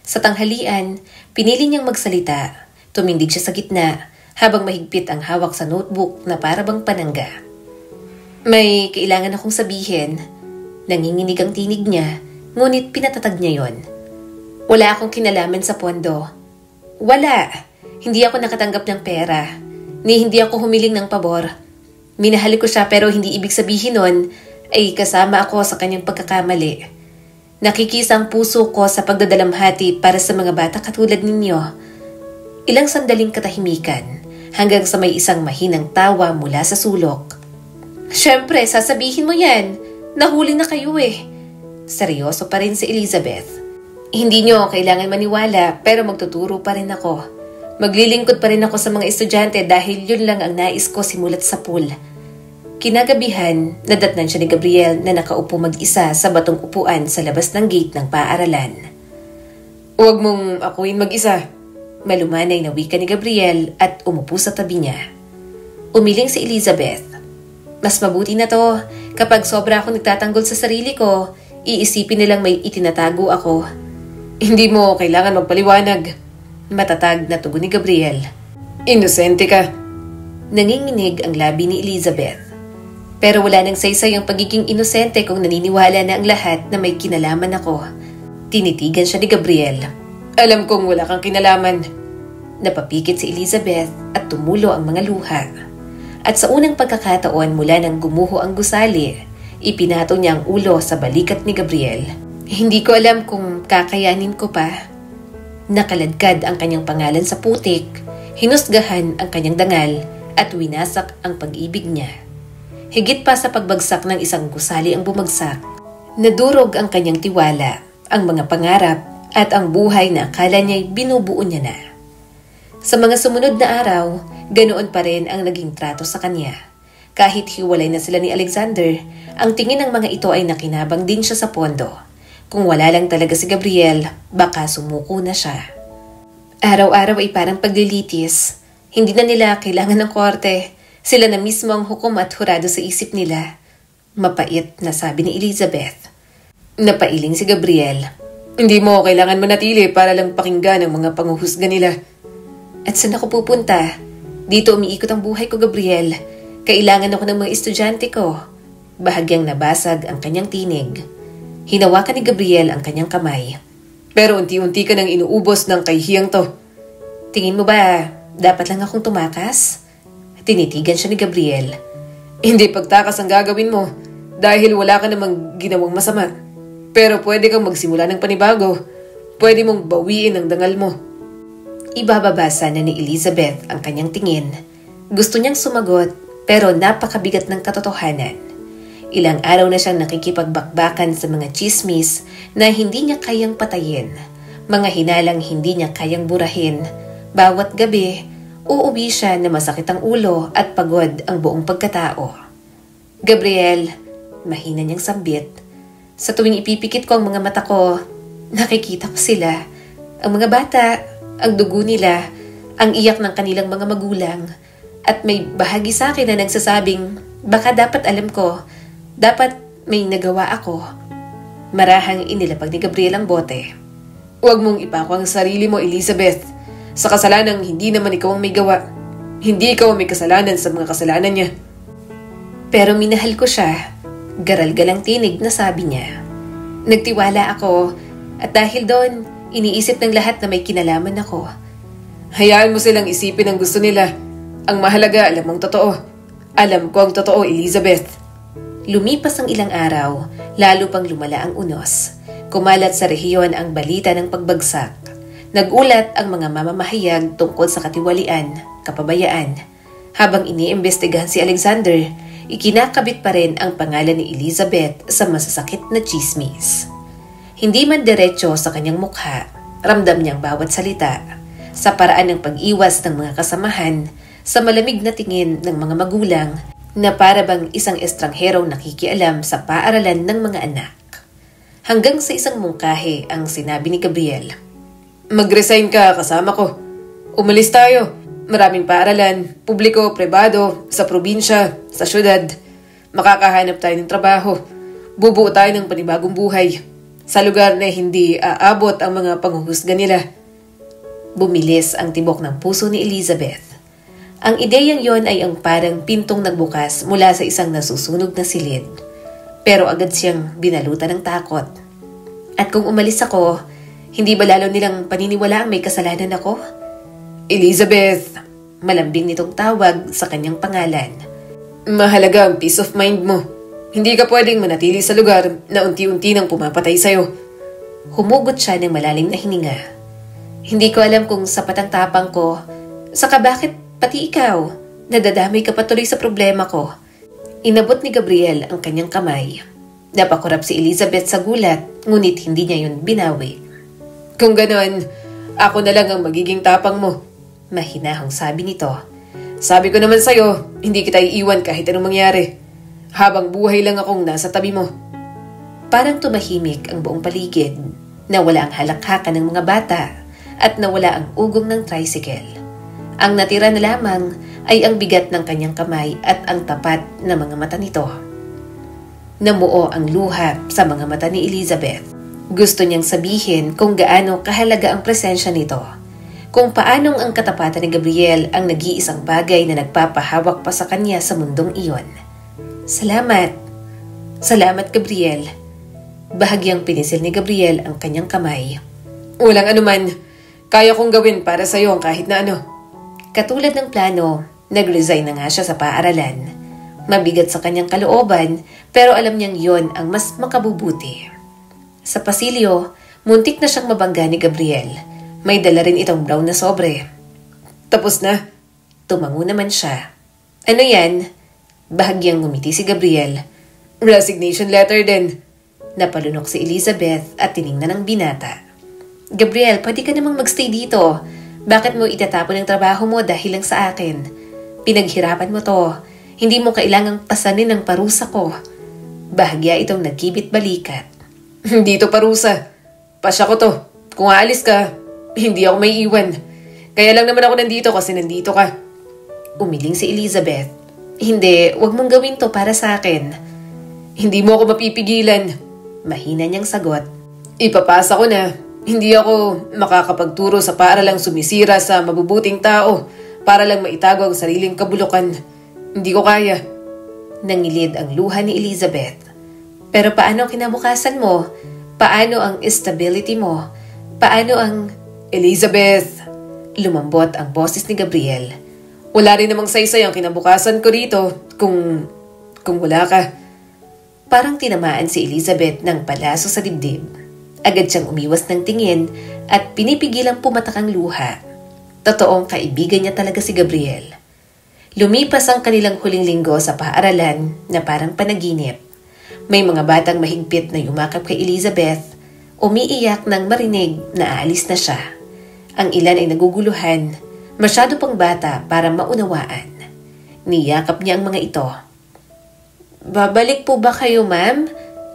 [SPEAKER 1] Sa tanghalian, pinili niyang magsalita. Tumindig siya sa gitna habang mahigpit ang hawak sa notebook na parabang panangga. May kailangan akong sabihin. Nanginginig ang tinig niya, ngunit pinatatag niya yon. Wala akong kinalaman sa pondo. Wala. Hindi ako nakatanggap ng pera. Ni hindi ako humiling ng pabor. Minahal ko siya pero hindi ibig sabihin nun ay kasama ako sa kanyang pagkakamali. Nakikisa ang puso ko sa pagdadalamhati para sa mga bata katulad ninyo. Ilang sandaling katahimikan hanggang sa may isang mahinang tawa mula sa sulok. Siyempre, sasabihin mo yan. Nahuli na kayo eh. Seryoso pa rin si Elizabeth. Hindi nyo kailangan maniwala pero magtuturo pa rin ako. Maglilingkod pa rin ako sa mga estudyante dahil yun lang ang nais ko simulat sa pool. Kinagabihan, nadatnan siya ni Gabriel na nakaupo mag-isa sa batong upuan sa labas ng gate ng paaralan.
[SPEAKER 2] Huwag mong akuin mag-isa.
[SPEAKER 1] Malumanay na wika ni Gabriel at umupo sa tabi niya. Umiling si Elizabeth. Mas mabuti na to. Kapag sobra akong nagtatanggol sa sarili ko, iisipin nilang may itinatago ako.
[SPEAKER 2] Hindi mo kailangan magpaliwanag.
[SPEAKER 1] Matatag na tugon ni Gabriel.
[SPEAKER 2] Inosente ka.
[SPEAKER 1] Nanginginig ang labi ni Elizabeth. Pero wala nang saysay ang pagiging inosente kung naniniwala na ang lahat na may kinalaman ako. Tinitigan siya ni Gabriel.
[SPEAKER 2] Alam kong wala kang kinalaman.
[SPEAKER 1] Napapikit si Elizabeth at tumulo ang mga luha. At sa unang pagkakataon mula nang gumuho ang gusali, ipinato niya ang ulo sa balikat ni Gabriel. Hindi ko alam kung kakayanin ko pa. Nakaladkad ang kanyang pangalan sa putik, hinusgahan ang kanyang dangal at winasak ang pag-ibig niya. Higit pa sa pagbagsak ng isang gusali ang bumagsak. Nadurog ang kanyang tiwala, ang mga pangarap at ang buhay na akala niya'y binubuo niya na. Sa mga sumunod na araw, ganoon pa rin ang naging trato sa kanya. Kahit hiwalay na sila ni Alexander, ang tingin ng mga ito ay nakinabang din siya sa pondo. Kung wala lang talaga si Gabriel, baka sumuko na siya. Araw-araw ay parang paglilitis. Hindi na nila kailangan ng korte. Sila na mismo ang hukom at hurado sa isip nila. Mapait na sabi ni Elizabeth. Napailing si Gabriel.
[SPEAKER 2] Hindi mo kailangan manatili para lang pakinggan ang mga panguhusga nila.
[SPEAKER 1] At saan ako pupunta? Dito umiikot ang buhay ko, Gabriel. Kailangan ako ng mga estudyante ko. Bahagyang nabasag ang kanyang tinig. Hinawakan ni Gabriel ang kanyang kamay.
[SPEAKER 2] Pero unti-unti ka nang inuubos ng kahihiyang to.
[SPEAKER 1] Tingin mo ba, dapat lang akong tumakas? Tinitigan siya ni Gabriel.
[SPEAKER 2] Hindi pagtakas ang gagawin mo dahil wala ka namang ginawang masama. Pero pwede kang magsimula ng panibago. Pwede mong bawiin ang dangal mo.
[SPEAKER 1] Ibababa sana ni Elizabeth ang kanyang tingin. Gusto niyang sumagot pero napakabigat ng katotohanan. Ilang araw na siyang nakikipagbakbakan sa mga chismis na hindi niya kayang patayin. Mga hinalang hindi niya kayang burahin. Bawat gabi, uuwi siya na masakit ang ulo at pagod ang buong pagkatao. Gabriel, mahina niyang sambit. Sa tuwing ipipikit ko ang mga mata ko, nakikita ko sila. Ang mga bata, ang dugo nila, ang iyak ng kanilang mga magulang. At may bahagi sa akin na nagsasabing, baka dapat alam ko, dapat may nagawa ako. Marahang inilapag ni Gabriel ang bote.
[SPEAKER 2] Huwag mong ipako ang sarili mo, Elizabeth. Sa kasalanang hindi naman ikaw ang may gawa. Hindi ikaw ang may kasalanan sa mga kasalanan niya.
[SPEAKER 1] Pero minahal ko siya. Garal-galang tinig na sabi niya. Nagtiwala ako at dahil doon, iniisip ng lahat na may kinalaman ako.
[SPEAKER 2] Hayaan mo silang isipin ang gusto nila. Ang mahalaga, alam mong totoo. Alam ko ang totoo, Elizabeth.
[SPEAKER 1] Lumipas ang ilang araw, lalo pang lumala ang unos. Kumalat sa rehiyon ang balita ng pagbagsak. Nagulat ang mga mamamahayag tungkol sa katiwalian, kapabayaan. Habang iniimbestigahan si Alexander, ikinakabit pa rin ang pangalan ni Elizabeth sa masasakit na chismis. Hindi man diretso sa kanyang mukha, ramdam niyang bawat salita. Sa paraan ng pag-iwas ng mga kasamahan, sa malamig na tingin ng mga magulang na para bang isang estrangherong nakikialam sa paaralan ng mga anak. Hanggang sa isang mungkahi ang sinabi ni Gabriel.
[SPEAKER 2] Mag-resign ka kasama ko. Umalis tayo. Maraming paaralan, publiko, pribado, sa probinsya, sa syudad. Makakahanap tayo ng trabaho. Bubuo tayo ng panibagong buhay. Sa lugar na hindi aabot ang mga panghuhusga nila.
[SPEAKER 1] Bumilis ang tibok ng puso ni Elizabeth. Ang ideyang yon ay ang parang pintong nagbukas mula sa isang nasusunog na silid. Pero agad siyang binalutan ng takot. At kung umalis ako, hindi ba lalo nilang paniniwala ang may kasalanan ako?
[SPEAKER 2] Elizabeth,
[SPEAKER 1] malambing nitong tawag sa kanyang pangalan.
[SPEAKER 2] Mahalaga ang peace of mind mo. Hindi ka pwedeng manatili sa lugar na unti-unti nang pumapatay sa'yo.
[SPEAKER 1] Humugot siya ng malalim na hininga. Hindi ko alam kung sapat ang tapang ko. Saka bakit pati ikaw, nadadamay ka patuloy sa problema ko. Inabot ni Gabriel ang kanyang kamay. Napakurap si Elizabeth sa gulat, ngunit hindi niya yun binawi.
[SPEAKER 2] Kung ganon, ako na lang ang magiging tapang mo.
[SPEAKER 1] Mahinahong sabi nito.
[SPEAKER 2] Sabi ko naman sa'yo, hindi kita iiwan kahit anong mangyari. Habang buhay lang akong nasa tabi mo.
[SPEAKER 1] Parang tumahimik ang buong paligid. Nawala ang halakhakan ng mga bata at nawala ang ugong ng tricycle. Ang natira na lamang ay ang bigat ng kanyang kamay at ang tapat na mga mata nito. Namuo ang luha sa mga mata ni Elizabeth. Gusto niyang sabihin kung gaano kahalaga ang presensya nito. Kung paanong ang katapatan ni Gabriel ang nag-iisang bagay na nagpapahawak pa sa kanya sa mundong iyon. Salamat. Salamat, Gabriel. Bahagyang pinisil ni Gabriel ang kanyang kamay.
[SPEAKER 2] Walang anuman. Kaya kong gawin para sa'yo ang kahit na ano.
[SPEAKER 1] Katulad ng plano, nag-resign na nga siya sa paaralan. Mabigat sa kanyang kalooban, pero alam niyang yon ang mas makabubuti. Sa pasilyo, muntik na siyang mabangga ni Gabriel. May dala rin itong brown na sobre.
[SPEAKER 2] Tapos na?
[SPEAKER 1] Tumango naman siya. Ano yan? Bahagyang ngumiti si Gabriel.
[SPEAKER 2] Resignation letter din.
[SPEAKER 1] Napalunok si Elizabeth at tiningnan ng binata. Gabriel, pwede ka namang magstay dito. Bakit mo itatapon ang trabaho mo dahil lang sa akin? Pinaghirapan mo to. Hindi mo kailangang pasanin ang parusa ko. Bahagya itong nagkibit balikat.
[SPEAKER 2] Dito parusa. Pasya ko to. Kung aalis ka, hindi ako may iwan. Kaya lang naman ako nandito kasi nandito ka.
[SPEAKER 1] Umiling si Elizabeth. Hindi, wag mong gawin to para sa akin.
[SPEAKER 2] Hindi mo ako mapipigilan.
[SPEAKER 1] Mahina niyang sagot.
[SPEAKER 2] Ipapasa ko na. Hindi ako makakapagturo sa paaralang sumisira sa mabubuting tao para lang maitago ang sariling kabulukan. Hindi ko kaya.
[SPEAKER 1] Nangilid ang luha ni Elizabeth. Pero paano kinabukasan mo? Paano ang stability mo? Paano ang...
[SPEAKER 2] Elizabeth!
[SPEAKER 1] Lumambot ang boses ni Gabriel.
[SPEAKER 2] Wala rin namang saysay ang kinabukasan ko rito kung wala ka.
[SPEAKER 1] Parang tinamaan si Elizabeth ng palaso sa dibdib. Agad siyang umiwas ng tingin at pinipigilang pumatak ang luha. Totoong kaibigan niya talaga si Gabriel. Lumipas ang kanilang huling linggo sa paaralan na parang panaginip. May mga batang mahigpit na yumakap kay Elizabeth, umiiyak nang marinig na aalis na siya. Ang ilan ay naguguluhan, masyado pang bata para maunawaan. Niyakap niya ang mga ito. "Babalik po ba kayo, ma'am?"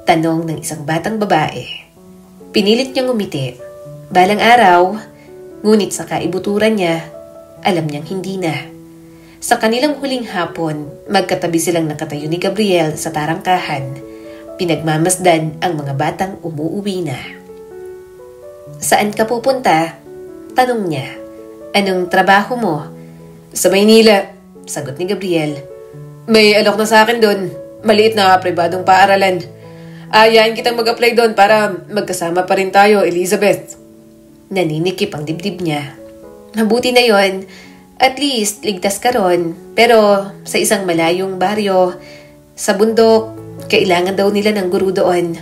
[SPEAKER 1] Tanong ng isang batang babae. Pinilit niyang ngumiti. Balang araw, ngunit sa kaibuturan niya, alam niyang hindi na. Sa kanilang huling hapon, magkatabi silang nakatayo ni Gabriel sa tarangkahan. Pinagmamasdan ang mga batang umuuwi na. "Saan ka pupunta?" Tanong niya. "Anong trabaho mo?"
[SPEAKER 2] "Sa Maynila,"
[SPEAKER 1] sagot ni Gabriel.
[SPEAKER 2] "May alok na sa akin doon. Maliit na pribadong paaralan. Ayain kitang mag-apply doon para magkasama pa rin tayo, Elizabeth."
[SPEAKER 1] Naninikip ang dibdib niya. Mabuti na yon. At least, ligtas ka ron. Pero sa isang malayong baryo, sa bundok, kailangan daw nila ng guru doon.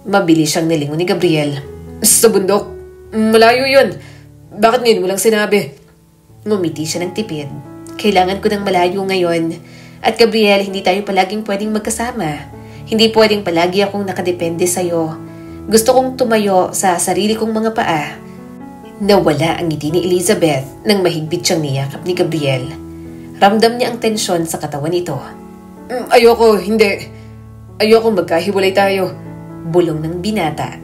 [SPEAKER 1] Mabilis siyang nilingon ni Gabriel.
[SPEAKER 2] "Sa bundok? Malayo yun. Bakit ngayon mo lang sinabi?"
[SPEAKER 1] Ngumiti siya ng tipid. "Kailangan ko ng malayo ngayon. At Gabriel, hindi tayo palaging pwedeng magkasama. Hindi pwedeng palagi akong nakadepende sa'yo. Gusto kong tumayo sa sarili kong mga paa." Nawala ang ngiti ni Elizabeth nang mahigpit siyang niyakap ni Gabriel. Ramdam niya ang tensyon sa katawan nito.
[SPEAKER 2] Ayoko, hindi. Ayoko magkahiwalay tayo."
[SPEAKER 1] Bulong ng binata.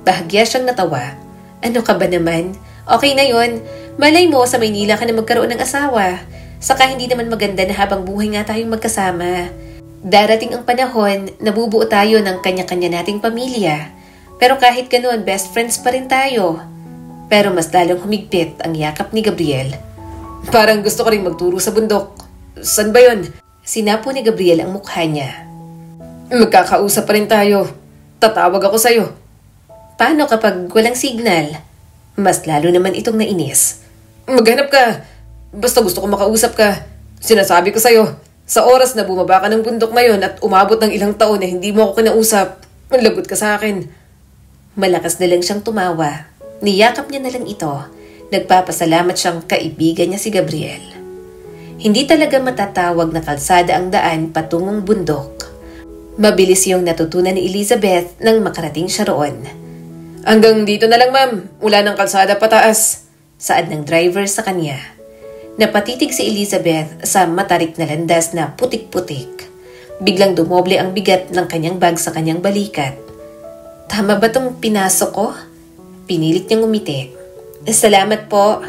[SPEAKER 1] Bahagya siyang natawa. "Ano ka ba naman? Okay na yon. Malay mo sa Maynila ka na magkaroon ng asawa. Saka hindi naman maganda na habang buhay nga tayong magkasama. Darating ang panahon na bubuo tayo ng kanya-kanya nating pamilya. Pero kahit ganoon, best friends pa rin tayo." Pero mas lalong humigpit ang yakap ni Gabriel.
[SPEAKER 2] "Parang gusto ko rin magturo sa bundok. San ba yun?"
[SPEAKER 1] Sinapo ni Gabriel ang mukha niya.
[SPEAKER 2] "Magkakausap pa rin tayo. Tatawag ako sa'yo."
[SPEAKER 1] "Paano kapag walang signal?" Mas lalo naman itong nainis.
[SPEAKER 2] "Maghanap ka. Basta gusto ko makausap ka. Sinasabi ko sa'yo, sa oras na bumaba ka ng bundok ngayon at umabot ng ilang taon na hindi mo ako kinausap, manlagot ka sa akin." Malakas na lang siyang tumawa. Niyakap niya na lang ito. Nagpapasalamat siyang kaibigan niya si Gabriel. Hindi talaga matatawag na kalsada ang daan patungong bundok. Mabilis yung natutunan ni Elizabeth nang makarating siya roon. "Hanggang dito na lang, ma'am. Wala ng kalsada pataas."
[SPEAKER 1] Saad ng driver sa kanya. Napatitig si Elizabeth sa matarik na landas na putik-putik. Biglang dumoble ang bigat ng kanyang bag sa kanyang balikat. "Tama ba tong pinasok ko?" Pinilit niyang umiti. "Salamat po."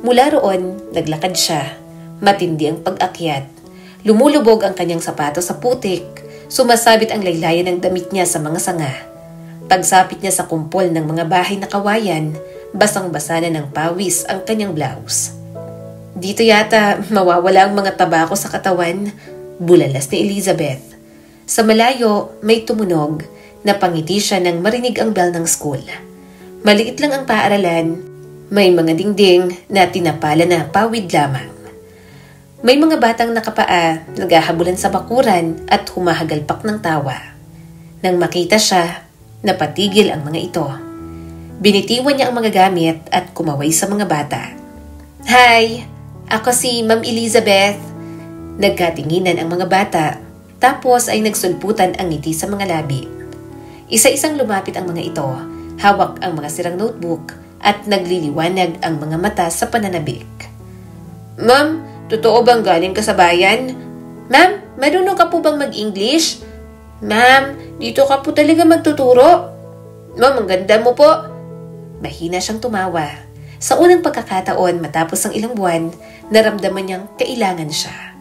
[SPEAKER 1] Mula roon, naglakad siya. Matindi ang pag-akyat. Lumulubog ang kanyang sapatos sa putik. Sumasabit ang laylayan ng damit niya sa mga sanga. Pagsapit niya sa kumpol ng mga bahay na kawayan, basang-basa na ng pawis ang kanyang blouse. "Dito yata mawawala ang mga tabako sa katawan," bulalas ni Elizabeth. Sa malayo, may tumunog. Napangiti siya nang marinig ang bell ng school. Maliit lang ang paaralan. May mga dingding na tinapala na pawid lamang. May mga batang nakapaa, naghahabulan sa bakuran at humahagalpak ng tawa. Nang makita siya, napatigil ang mga ito. Binitiwan niya ang mga gamit at kumaway sa mga bata. "Hi! Ako si Ma'am Elizabeth." Nagkatinginan ang mga bata, tapos ay nagsulputan ang ngiti sa mga labi. Isa-isang lumapit ang mga ito. Hawak ang mga sirang notebook at nagliliwanag ang mga mata sa pananabik. "Ma'am, totoo bang galing ka sa bayan?" "Ma'am, marunong ka po bang mag-English?" "Ma'am, dito ka po talaga magtuturo?" "Ma'am, ang ganda mo po." Mahina siyang tumawa. Sa unang pagkakataon matapos ang ilang buwan, naramdaman niyang kailangan siya.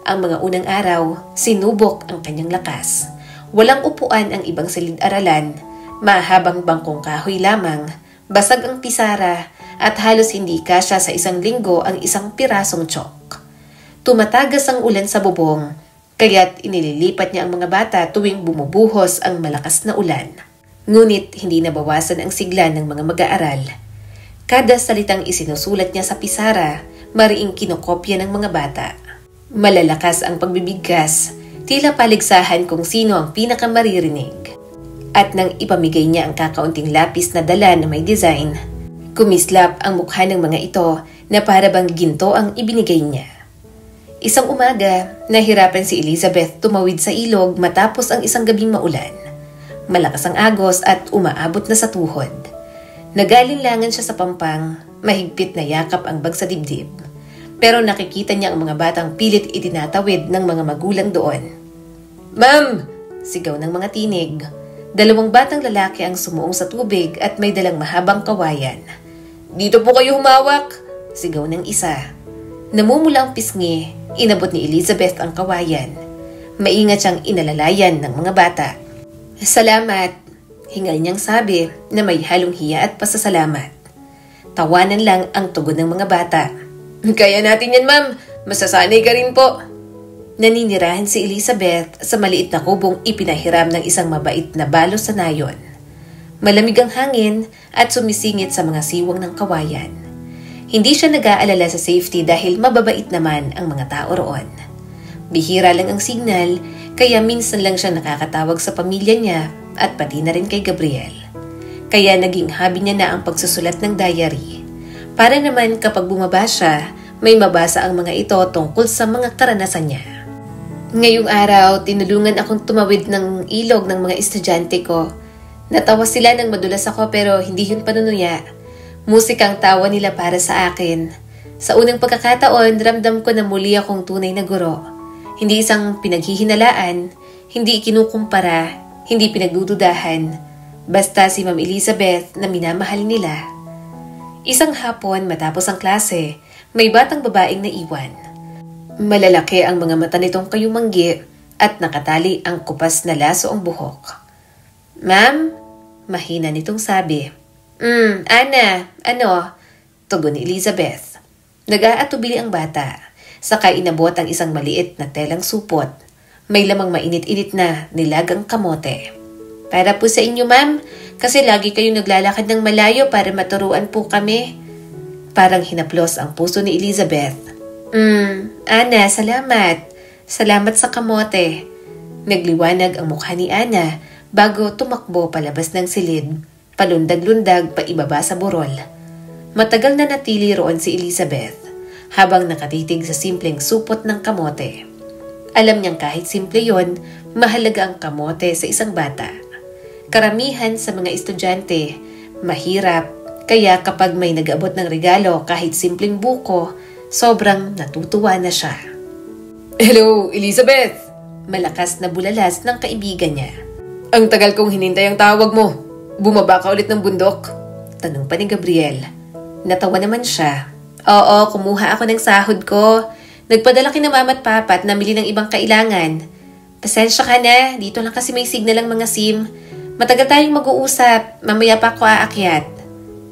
[SPEAKER 1] Ang mga unang araw, sinubok ang kanyang lakas. Walang upuan ang ibang silid-aralan. Mahabang bangkong kahoy lamang, basag ang pisara at halos hindi kasya sa isang linggo ang isang pirasong tsyok. Tumatagas ang ulan sa bubong, kaya't inililipat niya ang mga bata tuwing bumubuhos ang malakas na ulan. Ngunit hindi nabawasan ang sigla ng mga mag-aaral. Kada salitang isinusulat niya sa pisara, mariing kinokopya ng mga bata. Malalakas ang pagbibigkas, tila paligsahan kung sino ang pinakamaririnig. At nang ipamigay niya ang kakaunting lapis na dala na may design, kumislap ang mukha ng mga ito na para bang ginto ang ibinigay niya. Isang umaga, nahirapan si Elizabeth tumawid sa ilog matapos ang isang gabing maulan. Malakas ang agos at umaabot na sa tuhod. Nagalinlangan siya sa pampang, mahigpit na yakap ang bag sa dibdib. Pero nakikita niya ang mga batang pilit itinatawid ng mga magulang doon. "Ma'am!" sigaw ng mga tinig. 2 batang lalaki ang sumuong sa tubig at may dalang mahabang kawayan. "Dito po kayo humawak!" sigaw ng isa. Namumula ang pisngi, inabot ni Elizabeth ang kawayan. Maingat siyang inalalayan ng mga bata. "Salamat," hingal niyang sabi na may halong hiya at pasasalamat. Tawanan lang ang tugon ng mga bata. "Kaya natin yan, ma'am. Masasanay ka rin po." Naninirahan si Elizabeth sa maliit na kubong ipinahiram ng isang mabait na balo sa nayon. Malamig ang hangin at sumisingit sa mga siwang ng kawayan. Hindi siya nag-aalala sa safety dahil mababait naman ang mga tao roon. Bihira lang ang signal, kaya minsan lang siya nakakatawag sa pamilya niya at pati na rin kay Gabriel. Kaya naging hobby niya na ang pagsusulat ng diary. Para naman kapag bumaba siya, may mabasa ang mga ito tungkol sa mga karanasan niya. Ngayong araw, tinulungan akong tumawid ng ilog ng mga estudyante ko. Natawa sila nang madulas ako pero hindi yun panunuya. Musika ang tawa nila para sa akin. Sa unang pagkakataon, ramdam ko na muli akong tunay na guro. Hindi isang pinaghihinalaan, hindi ikinukumpara, hindi pinagdududahan. Basta si Ma'am Elizabeth na minamahal nila. Isang hapon matapos ang klase, may batang babaeng naiwan. Malalaki ang mga mata nitong kayumanggi at nakatali ang kupas na laso ang buhok. "Ma'am?" mahina nitong sabi. Ana, ano?" tugon ni Elizabeth. Nag-aatubili ang bata, saka inabot ang isang maliit na telang supot. May lamang mainit-init na nilagang kamote. "Para po sa inyo, ma'am, kasi lagi kayong naglalakad ng malayo para maturuan po kami." Parang hinaplos ang puso ni Elizabeth. Ana, salamat. Salamat sa kamote." Nagliwanag ang mukha ni Ana bago tumakbo palabas ng silid, palundag-lundag pa ibaba sa burol. Matagal na natili roon si Elizabeth, habang nakatitig sa simpleng supot ng kamote. Alam niyang kahit simple yon, mahalaga ang kamote sa isang bata. Karamihan sa mga estudyante, mahirap, kaya kapag may nag-abot ng regalo kahit simpleng buko, sobrang natutuwa na siya. "Hello, Elizabeth!" Malakas na bulalas ng kaibigan niya. "Ang tagal kong hinintay ang tawag mo. Bumaba ka ulit ng bundok?" tanong pa ni Gabriel. Natawa naman siya. "Oo, kumuha ako ng sahod ko. Nagpadala kina mama at papa at namili ng ibang kailangan. Pasensya ka na, dito lang kasi may signal ang mga SIM. Matagal tayong mag-uusap, mamaya pa ako aakyat."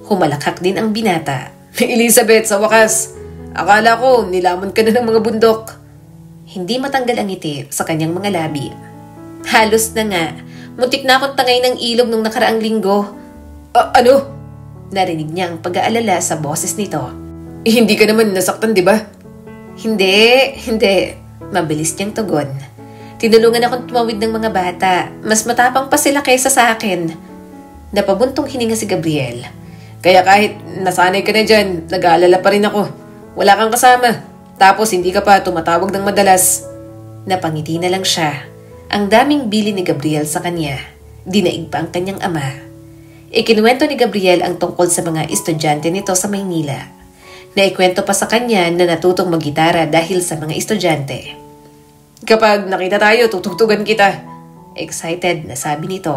[SPEAKER 1] Humalakhak din ang binata. "Elizabeth, sa wakas, akala ko nilamon ka na ng mga bundok." Hindi matanggal ang ngiti sa kanyang mga labi. "Halos na nga, muntik na akong tangay ng ilog nung nakaraang linggo." Ano?" Narinig niya ang pag-aalala sa boses nito. Hindi ka naman nasaktan, di ba?" Hindi. Mabilis niyang tugon. "Tinulungan akong tumawid ng mga bata. Mas matapang pa sila kaysa sa akin." Napabuntong hininga si Gabriel. "Kaya kahit nasanay ka na dyan, nag-aalala pa rin ako. Wala kang kasama. Tapos hindi ka pa tumatawag ng madalas." Napangiti na lang siya. Ang daming bili ni Gabriel sa kanya. Dinaig pa ang kanyang ama. Ikinuwento ni Gabriel ang tungkol sa mga estudyante nito sa Maynila. Naikwento pa sa kanya na natutong maggitara dahil sa mga estudyante. "Kapag nakita tayo, tutugtugan kita." Excited na sabi nito.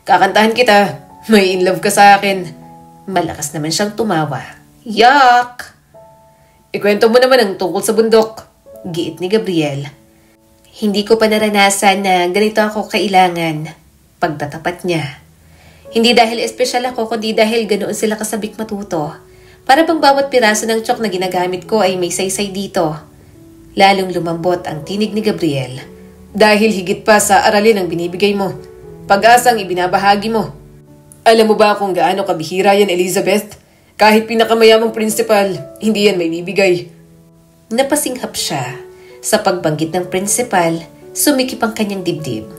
[SPEAKER 1] "Kakantahan kita. May in love ka sa akin." Malakas naman siyang tumawa. "Yuck!" "Ikwento mo naman ang tungkol sa bundok." Giit ni Gabriel. "Hindi ko pa naranasan na ganito ako kailangan." Pagtatapat niya. "Hindi dahil espesyal ako, kundi dahil ganoon sila kasabik matuto. Para bang bawat piraso ng tsyok na ginagamit ko ay may saysay dito." Lalong lumambot ang tinig ni Gabriel. "Dahil higit pa sa aralin ang binibigay mo, pag-asang ibinabahagi mo. Alam mo ba kung gaano kabihira yan, Elizabeth?
[SPEAKER 2] Kahit pinakamayamang principal, hindi yan may bibigay.
[SPEAKER 1] Napasinghap siya. Sa pagbanggit ng principal, sumikip ang kanyang dibdib.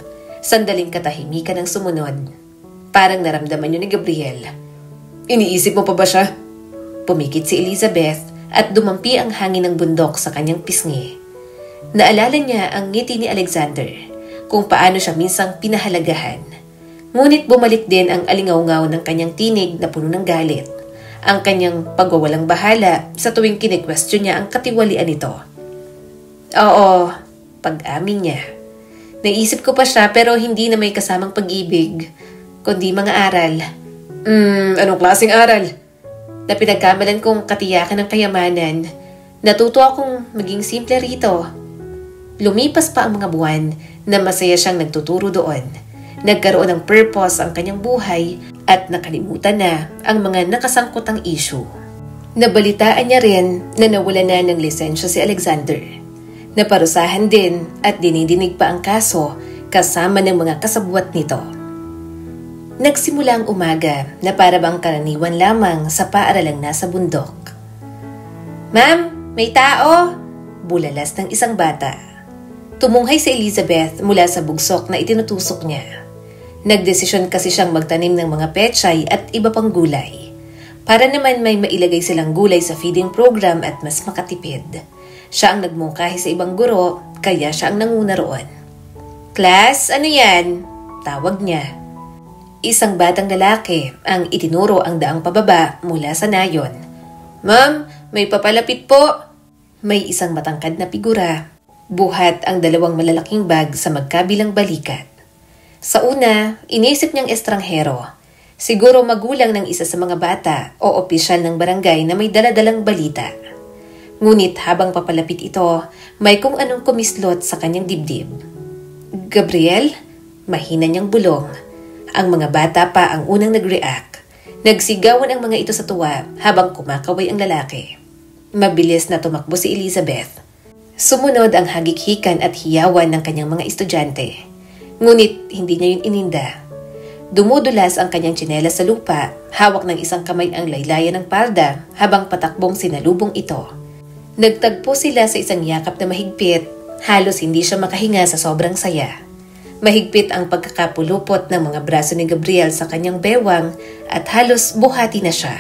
[SPEAKER 1] Sandaling katahimikan ang sumunod. Parang naramdaman yun ni Gabriel.
[SPEAKER 2] Iniisip mo pa ba siya?
[SPEAKER 1] Pumikit si Elizabeth at dumampi ang hangin ng bundok sa kanyang pisngi. Naalala niya ang ngiti ni Alexander, kung paano siya minsang pinahalagahan. Ngunit bumalik din ang alingaw-ngaw ng kanyang tinig na puno ng galit. Ang kanyang pagwawalang bahala sa tuwing kine-question niya ang katiwalian nito. Oo, pag-amin niya. Naisip ko pa siya pero hindi na may kasamang pag-ibig, kundi mga aral.
[SPEAKER 2] Anong klaseng aral?
[SPEAKER 1] Na pinagkamalan kong katiyakan ng kayamanan. Natuto akong maging simple rito. Lumipas pa ang mga buwan na masaya siyang nagtuturo doon. Nagkaroon ng purpose ang kanyang buhay at nakalimutan na ang mga nakasangkotang issue. Nabalitaan niya rin na nawala na ng lisensya si Alexander. Naparusahan din at dinidinig pa ang kaso kasama ng mga kasabwat nito. Nagsimula ang umaga na para bang karaniwan lamang sa paaralang nasa bundok. Ma'am, may tao! Bulalas ng isang bata. Tumunghay si Elizabeth mula sa bugsok na itinutusok niya. Nagdesisyon kasi siyang magtanim ng mga pechay at iba pang gulay. Para naman may mailagay silang gulay sa feeding program at mas makatipid. Siya ang nagmungkahi sa ibang guro, kaya siya ang nanguna roon. Class, ano yan? Tawag niya. Isang batang lalaki ang itinuro ang daang pababa mula sa nayon. Ma'am, may papalapit po. May isang matangkad na figura. Buhat ang dalawang malalaking bag sa magkabilang balikat. Sa una, inisip niyang estranghero. Siguro magulang ng isa sa mga bata o opisyal ng barangay na may daladalang balita. Ngunit habang papalapit ito, may kung anong kumislot sa kanyang dibdib. Gabriel? Mahina niyang bulong. Ang mga bata pa ang unang nag-react. Nagsigawan ang mga ito sa tuwa habang kumakaway ang lalaki. Mabilis na tumakbo si Elizabeth. Sumunod ang hagikhikan at hiyawan ng kanyang mga estudyante. Ngunit hindi niya yun ininda. Dumudulas ang kanyang tsinelas sa lupa, hawak ng isang kamay ang laylayan ng palda habang patakbong sinalubong ito. Nagtagpo sila sa isang yakap na mahigpit, halos hindi siya makahinga sa sobrang saya. Mahigpit ang pagkakapulupot ng mga braso ni Gabriel sa kanyang bewang at halos buhati na siya.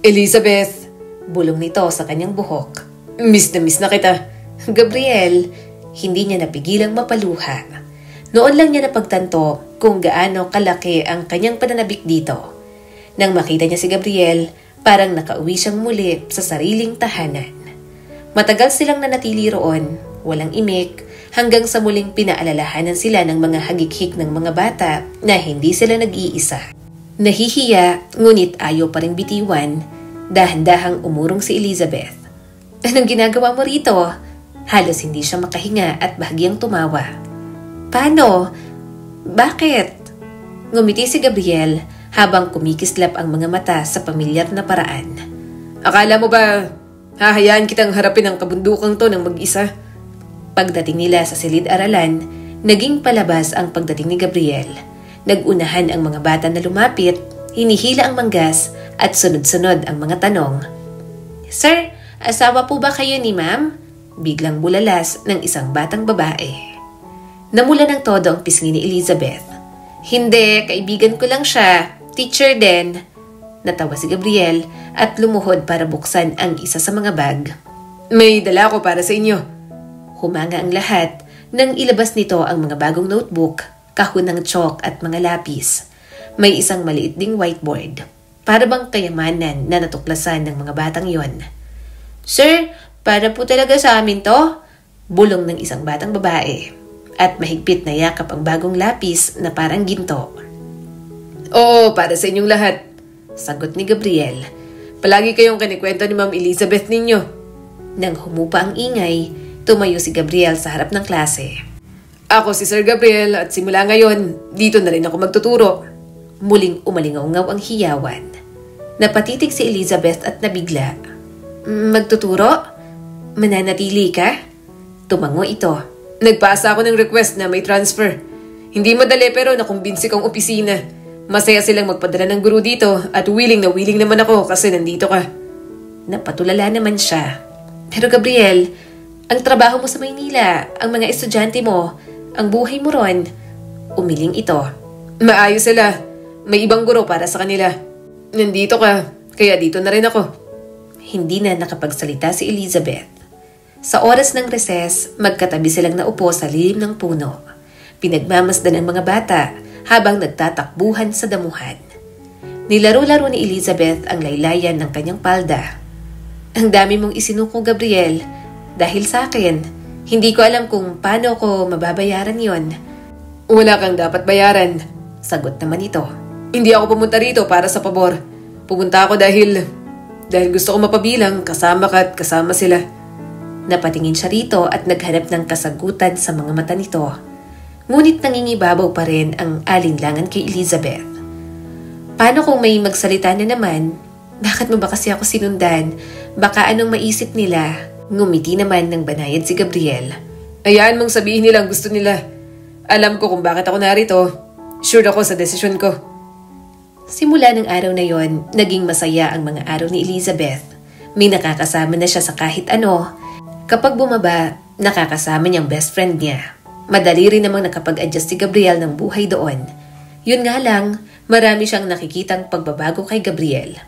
[SPEAKER 2] Elizabeth!
[SPEAKER 1] Bulong nito sa kanyang buhok.
[SPEAKER 2] Miss na kita.
[SPEAKER 1] Gabriel, hindi niya napigilang mapaluha. Noon lang niya napagtanto kung gaano kalaki ang kanyang pananabik dito. Nang makita niya si Gabriel, parang nakauwi siyang muli sa sariling tahanan. Matagal silang nanatili roon, walang imik, hanggang sa muling pinaalalahanan sila ng mga hagikhik ng mga bata na hindi sila nag-iisa. Nahihiya, ngunit ayaw pa rin bitiwan, dahan-dahang umurong si Elizabeth. Anong ginagawa mo rito? Halos hindi siya makahinga at bahagyang tumawa. Paano? Bakit? Ngumiti si Gabriel habang kumikislap ang mga mata sa pamilyar na paraan.
[SPEAKER 2] Akala mo ba hahayaan kitang harapin ang kabundukang to ng mag-isa?
[SPEAKER 1] Pagdating nila sa silid-aralan, naging palabas ang pagdating ni Gabriel. Nagunahan ang mga bata na lumapit, hinihila ang manggas at sunod-sunod ang mga tanong. Sir, asawa po ba kayo ni ma'am? Biglang bulalas ng isang batang babae. Namula ng todo ang pisngi ni Elizabeth. Hindi, kaibigan ko lang siya. Teacher din. Natawa si Gabriel at lumuhod para buksan ang isa sa mga bag.
[SPEAKER 2] May dala ko para sa inyo.
[SPEAKER 1] Humanga ang lahat nang ilabas nito ang mga bagong notebook, kahon ng chalk at mga lapis. May isang maliit ding whiteboard. Para bang kayamanan na natuklasan ng mga batang yon. Sir, para po talaga sa amin to? Bulong ng isang batang babae. At mahigpit na yakap ang bagong lapis na parang ginto.
[SPEAKER 2] Oo, para sa inyong lahat.
[SPEAKER 1] Sagot ni Gabriel.
[SPEAKER 2] Palagi kayong kinikwento ni Ma'am Elizabeth ninyo.
[SPEAKER 1] Nang humupa ang ingay, tumayo si Gabriel sa harap ng klase.
[SPEAKER 2] Ako si Sir Gabriel at simula ngayon, dito na rin ako magtuturo.
[SPEAKER 1] Muling umalingaw-ngaw ang hiyawan. Napatitig si Elizabeth at nabigla. Magtuturo? Mananatili ka? Tumango ito.
[SPEAKER 2] Nagpasa ako ng request na may transfer. Hindi madali pero nakumbinsi kong opisina. Masaya silang magpadala ng guro dito at willing na willing naman ako kasi nandito ka.
[SPEAKER 1] Napatulala naman siya. Pero Gabriel, ang trabaho mo sa Maynila, ang mga estudyante mo, ang buhay mo ron, umiling ito.
[SPEAKER 2] Maayos sila. May ibang guro para sa kanila. Nandito ka, kaya dito na rin ako.
[SPEAKER 1] Hindi na nakapagsalita si Elizabeth. Sa oras ng recess, magkatabi silang naupo sa lilim ng puno. Pinagmamasdan ang mga bata habang nagtatakbuhan sa damuhan. Nilaro-laro ni Elizabeth ang laylayan ng kanyang palda. Ang dami mong isinuko, Gabriel. Dahil sa akin, hindi ko alam kung paano ko mababayaran yon.
[SPEAKER 2] Wala kang dapat bayaran.
[SPEAKER 1] Sagot naman ito.
[SPEAKER 2] Hindi ako pumunta rito para sa pabor. Pumunta ako dahil gusto ko mapabilang kasama ka at kasama sila.
[SPEAKER 1] Napatingin siya rito at naghanap ng kasagutan sa mga mata nito. Ngunit nangingibabaw pa rin ang alinlangan kay Elizabeth. Paano kung may magsalita na naman? Bakit mo ba kasi ako sinundan? Baka anong maisip nila? Ngumiti naman ng banayad si Gabriel.
[SPEAKER 2] Ayaan mong sabihin nila ang gusto nila. Alam ko kung bakit ako narito. Sure ako sa desisyon ko.
[SPEAKER 1] Simula ng araw na yon, naging masaya ang mga araw ni Elizabeth. May nakakasama na siya sa kahit ano. Kapag bumaba, nakakasama niyang best friend niya. Madali rin namang nakapag-adjust si Gabriel ng buhay doon. Yun nga lang, marami siyang nakikitang pagbabago kay Gabriel.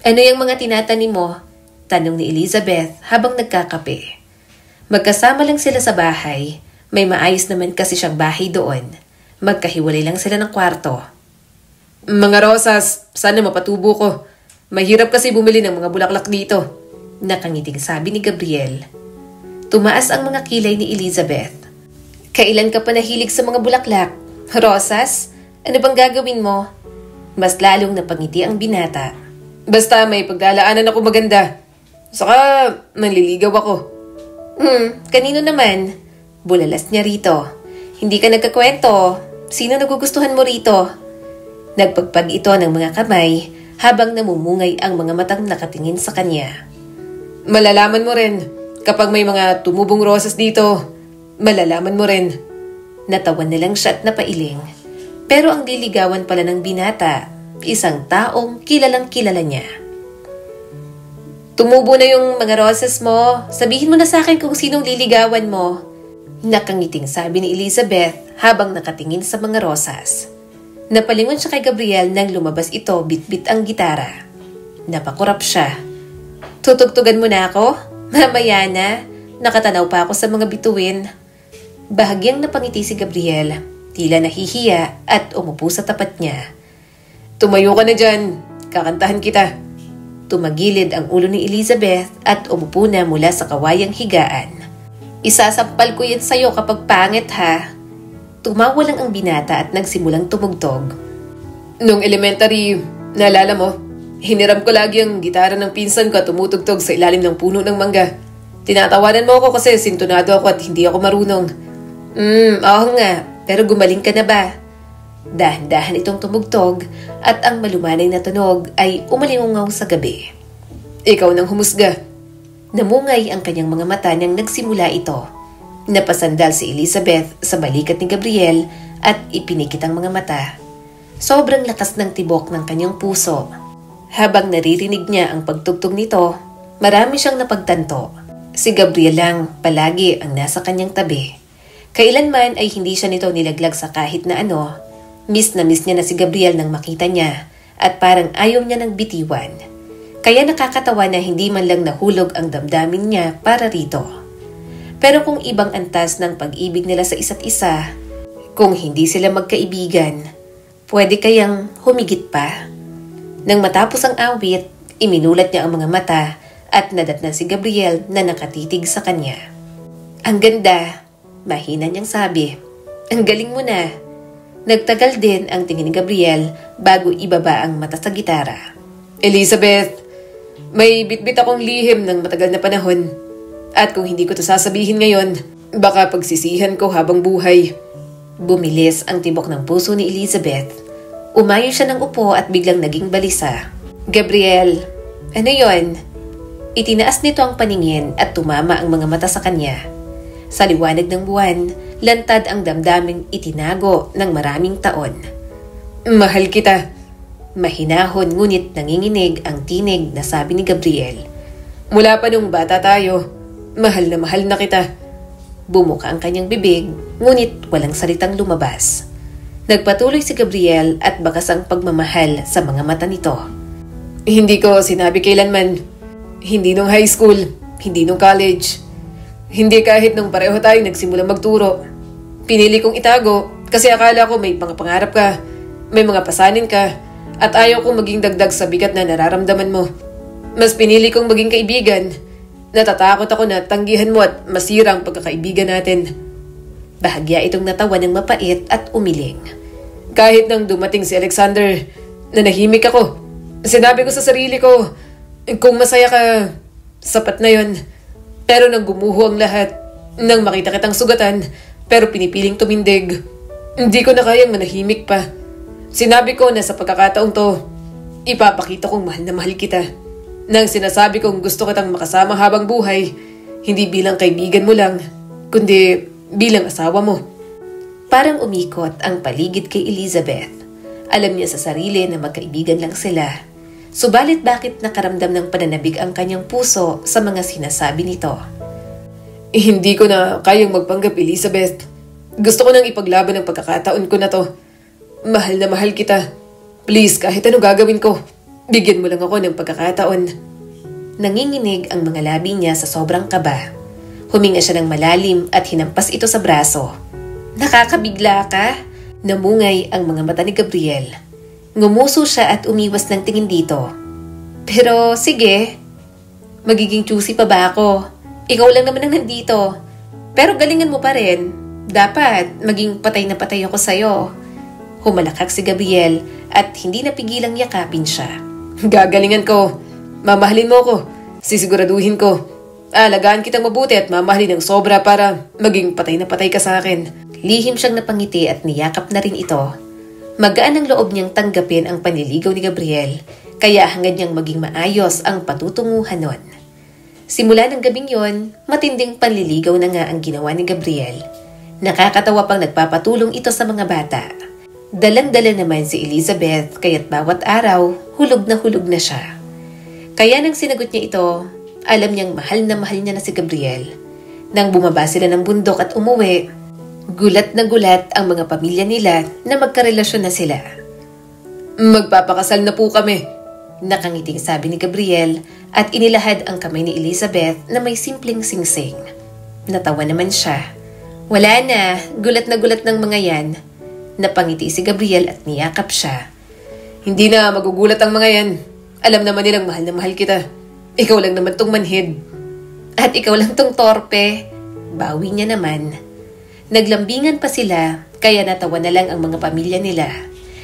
[SPEAKER 1] Ano yung mga tinatanim mo? Tanong ni Elizabeth habang nagkakape. Magkasama lang sila sa bahay. May maayos naman kasi siyang bahay doon. Magkahiwalay lang sila ng kwarto.
[SPEAKER 2] Mga rosas, sana mapatubo ko. Mahirap kasi bumili ng mga bulaklak dito.
[SPEAKER 1] Nakangiting sabi ni Gabriel. Tumaas ang mga kilay ni Elizabeth. Kailan ka pa nahilig sa mga bulaklak? Rosas? Ano bang gagawin mo? Mas lalong napangiti ang binata.
[SPEAKER 2] Basta may paglalaanan ako maganda. Saka manliligaw ako.
[SPEAKER 1] Kanino naman? Bulalas niya rito. Hindi ka nagkakwento. Sino nagugustuhan mo rito? Nagpagpag ito ng mga kamay habang namumungay ang mga matang nakatingin sa kanya.
[SPEAKER 2] Malalaman mo rin. Kapag may mga tumubong rosas dito, malalaman mo rin.
[SPEAKER 1] Natawan na lang siya at napailing. Pero ang liligawan pala ng binata, isang taong kilalang kilala niya. Tumubo na yung mga roses mo. Sabihin mo na sa akin kung sinong liligawan mo. Nakangiting sabi ni Elizabeth habang nakatingin sa mga rosas. Napalingon siya kay Gabriel nang lumabas ito bitbit ang gitara. Napakurap siya. Tutugtugan mo na ako? Mamaya na. Nakatanaw pa ako sa mga bituin. Bahagyang napangiti si Gabriel. Tila nahihiya at umupo sa tapat niya.
[SPEAKER 2] Tumayo ka na dyan. Kakantahan kita.
[SPEAKER 1] Tumagilid ang ulo ni Elizabeth at umupo na mula sa kawayang higaan. Isasampal ko yan sa'yo kapag pangit ha. Tumawa lang ang binata at nagsimulang tumugtog.
[SPEAKER 2] Nung elementary, naalala mo, hiniram ko lagi ang gitara ng pinsan ko at tumutugtog sa ilalim ng puno ng mangga. Tinatawanan mo ako kasi sintonado ako at hindi ako marunong. Oo nga, pero gumaling ka na ba? Dahan-dahan itong tumugtog at ang malumanay na tunog ay umalingaw sa gabi. Ikaw nang humusga.
[SPEAKER 1] Namungay ang kanyang mga mata nang nagsimula ito. Napasandal si Elizabeth sa balikat ni Gabriel at ipinikit ang mga mata. Sobrang lakas ng tibok ng kanyang puso. Habang naririnig niya ang pagtugtog nito, marami siyang napagtanto. Si Gabriel lang palagi ang nasa kanyang tabi. Kailanman ay hindi siya nito nilaglag sa kahit na ano. Miss na miss niya na si Gabriel nang makita niya at parang ayaw niya ng bitiwan. Kaya nakakatawa na hindi man lang nahulog ang damdamin niya para rito. Pero kung ibang antas ng pag-ibig nila sa isa't isa, kung hindi sila magkaibigan, pwede kayang humigit pa. Nang matapos ang awit, iminulat niya ang mga mata at nadatnan si Gabriel na nakatitig sa kanya. Ang ganda, mahina niyang sabi. Ang galing mo na. Nagtagal din ang tingin ni Gabriel bago ibaba ang mata sa gitara.
[SPEAKER 2] Elizabeth, may bitbit akong lihim ng matagal na panahon. At kung hindi ko to sasabihin ngayon, baka pagsisihan ko habang buhay.
[SPEAKER 1] Bumilis ang tibok ng puso ni Elizabeth. Umayo siya ng upo at biglang naging balisa. Gabriel, ano yon? Itinaas nito ang paningin at tumama ang mga mata sa kanya. Sa liwanag ng buwan, lantad ang damdaming itinago ng maraming taon.
[SPEAKER 2] Mahal kita.
[SPEAKER 1] Mahinahon ngunit nanginginig ang tinig na sabi ni Gabriel.
[SPEAKER 2] Mula pa nung bata tayo, mahal na kita.
[SPEAKER 1] Bumuka ang kanyang bibig, ngunit walang salitang lumabas. Nagpatuloy si Gabriel at bakas ang pagmamahal sa mga mata nito.
[SPEAKER 2] Hindi ko sinabi kailanman. Hindi nung high school, hindi nung college. Hindi kahit nung pareho tayo nagsimulang magturo. Pinili kong itago kasi akala ko may mga pangarap ka, may mga pasanin ka, at ayaw kong maging dagdag sa bigat na nararamdaman mo. Mas pinili kong maging kaibigan. Natatakot ako na tanggihan mo at masira ang pagkakaibigan natin.
[SPEAKER 1] Bahagya itong natawa ng mapait at umiling.
[SPEAKER 2] Kahit nang dumating si Alexander, nanahimik ako. Sinabi ko sa sarili ko, kung masaya ka, sapat na yon. Pero nang gumuho ang lahat, nang makita kitang sugatan, pero pinipiling tumindig, hindi ko na kayang manahimik pa. Sinabi ko na sa pagkakataong to, ipapakita kong mahal na mahal kita. Nang sinasabi kong gusto kitang makasama habang buhay, hindi bilang kaibigan mo lang, kundi bilang asawa mo.
[SPEAKER 1] Parang umikot ang paligid kay Elizabeth. Alam niya sa sarili na magkaibigan lang sila. Subalit bakit nakaramdam ng pananabig ang kanyang puso sa mga sinasabi nito?
[SPEAKER 2] Hindi ko na kayang magpanggap, Elizabeth. Gusto ko nang ipaglaban ang pagkakataon ko na to. Mahal na mahal kita. Please, kahit anong gagawin ko, bigyan mo lang ako ng pagkakataon.
[SPEAKER 1] Nanginginig ang mga labi niya sa sobrang kaba. Huminga siya ng malalim at hinampas ito sa braso. Nakakabigla ka? Namungay ang mga mata ni Gabriel. Ngumuso siya at umiwas ng tingin dito. Pero sige, magiging choosy pa ba ako? Ikaw lang naman ang nandito. Pero galingan mo pa rin. Dapat maging patay na patay ako sa'yo. Humalakak si Gabriel at hindi napigilang yakapin siya.
[SPEAKER 2] Gagalingan ko. Mamahalin mo ko. Sisiguraduhin ko. Alagaan kitang mabuti at mamahalin ng sobra para maging patay na patay ka sa akin.
[SPEAKER 1] Lihim siyang napangiti at niyakap na rin ito. Magaan ang loob niyang tanggapin ang panliligaw ni Gabriel, kaya hangad niyang maging maayos ang patutunguhan nun. Simula ng gabing yon, matinding panliligaw na nga ang ginawa ni Gabriel. Nakakatawa pang nagpapatulong ito sa mga bata. Dalang-dala naman si Elizabeth kaya't bawat araw, hulog na siya. Kaya nang sinagot niya ito, alam niyang mahal niya na si Gabriel. Nang bumaba sila ng bundok at umuwi, gulat na gulat ang mga pamilya nila na magkarelasyon na sila.
[SPEAKER 2] Magpapakasal na po kami.
[SPEAKER 1] Nakangiting sabi ni Gabriel at inilahad ang kamay ni Elizabeth na may simpleng singsing. Natawa naman siya. Wala na, gulat ng mga yan. Napangiti si Gabriel at niyakap siya.
[SPEAKER 2] Hindi na magugulat ang mga yan. Alam naman nilang mahal na mahal kita. Ikaw lang naman tong manhid.
[SPEAKER 1] At ikaw lang tong torpe. Bawi niya naman. Naglambingan pa sila, kaya natawa na lang ang mga pamilya nila.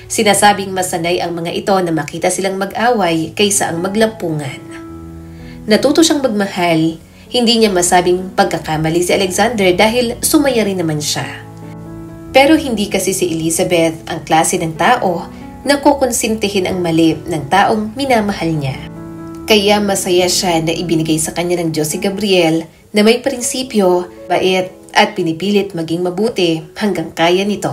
[SPEAKER 1] Sinasabing masanay ang mga ito na makita silang mag-away kaysa ang maglampungan. Natuto siyang magmahal, hindi niya masabing pagkakamali si Alexander dahil sumaya rin naman siya. Pero hindi kasi si Elizabeth ang klase ng tao na kukonsintihin ang mali ng taong minamahal niya. Kaya masaya siya na ibinigay sa kanya ng Diyos si Gabriel na may prinsipyo, bait, at pinipilit maging mabuti hanggang kaya nito.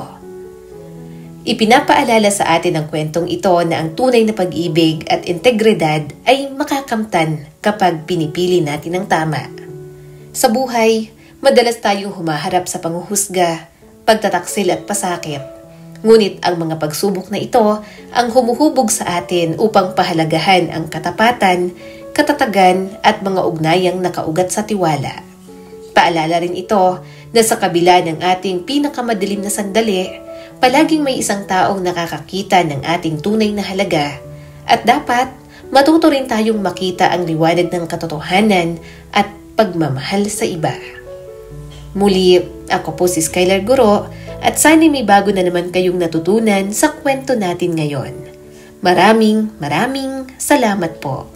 [SPEAKER 1] Ipinapaalala sa atin ang kwentong ito na ang tunay na pag-ibig at integridad ay makakamtan kapag pinipili natin ang tama. Sa buhay, madalas tayong humaharap sa panghuhusga, pagtataksil at pasakit. Ngunit ang mga pagsubok na ito ang humuhubog sa atin upang pahalagahan ang katapatan, katatagan at mga ugnayang nakaugat sa tiwala. Paalala rin ito na sa kabila ng ating pinakamadilim na sandali, palaging may isang taong nakakakita ng ating tunay na halaga at dapat matuto rin tayong makita ang liwanag ng katotohanan at pagmamahal sa iba. Muli, ako po si Skylar Guro at sana may bago na naman kayong natutunan sa kwento natin ngayon. Maraming salamat po.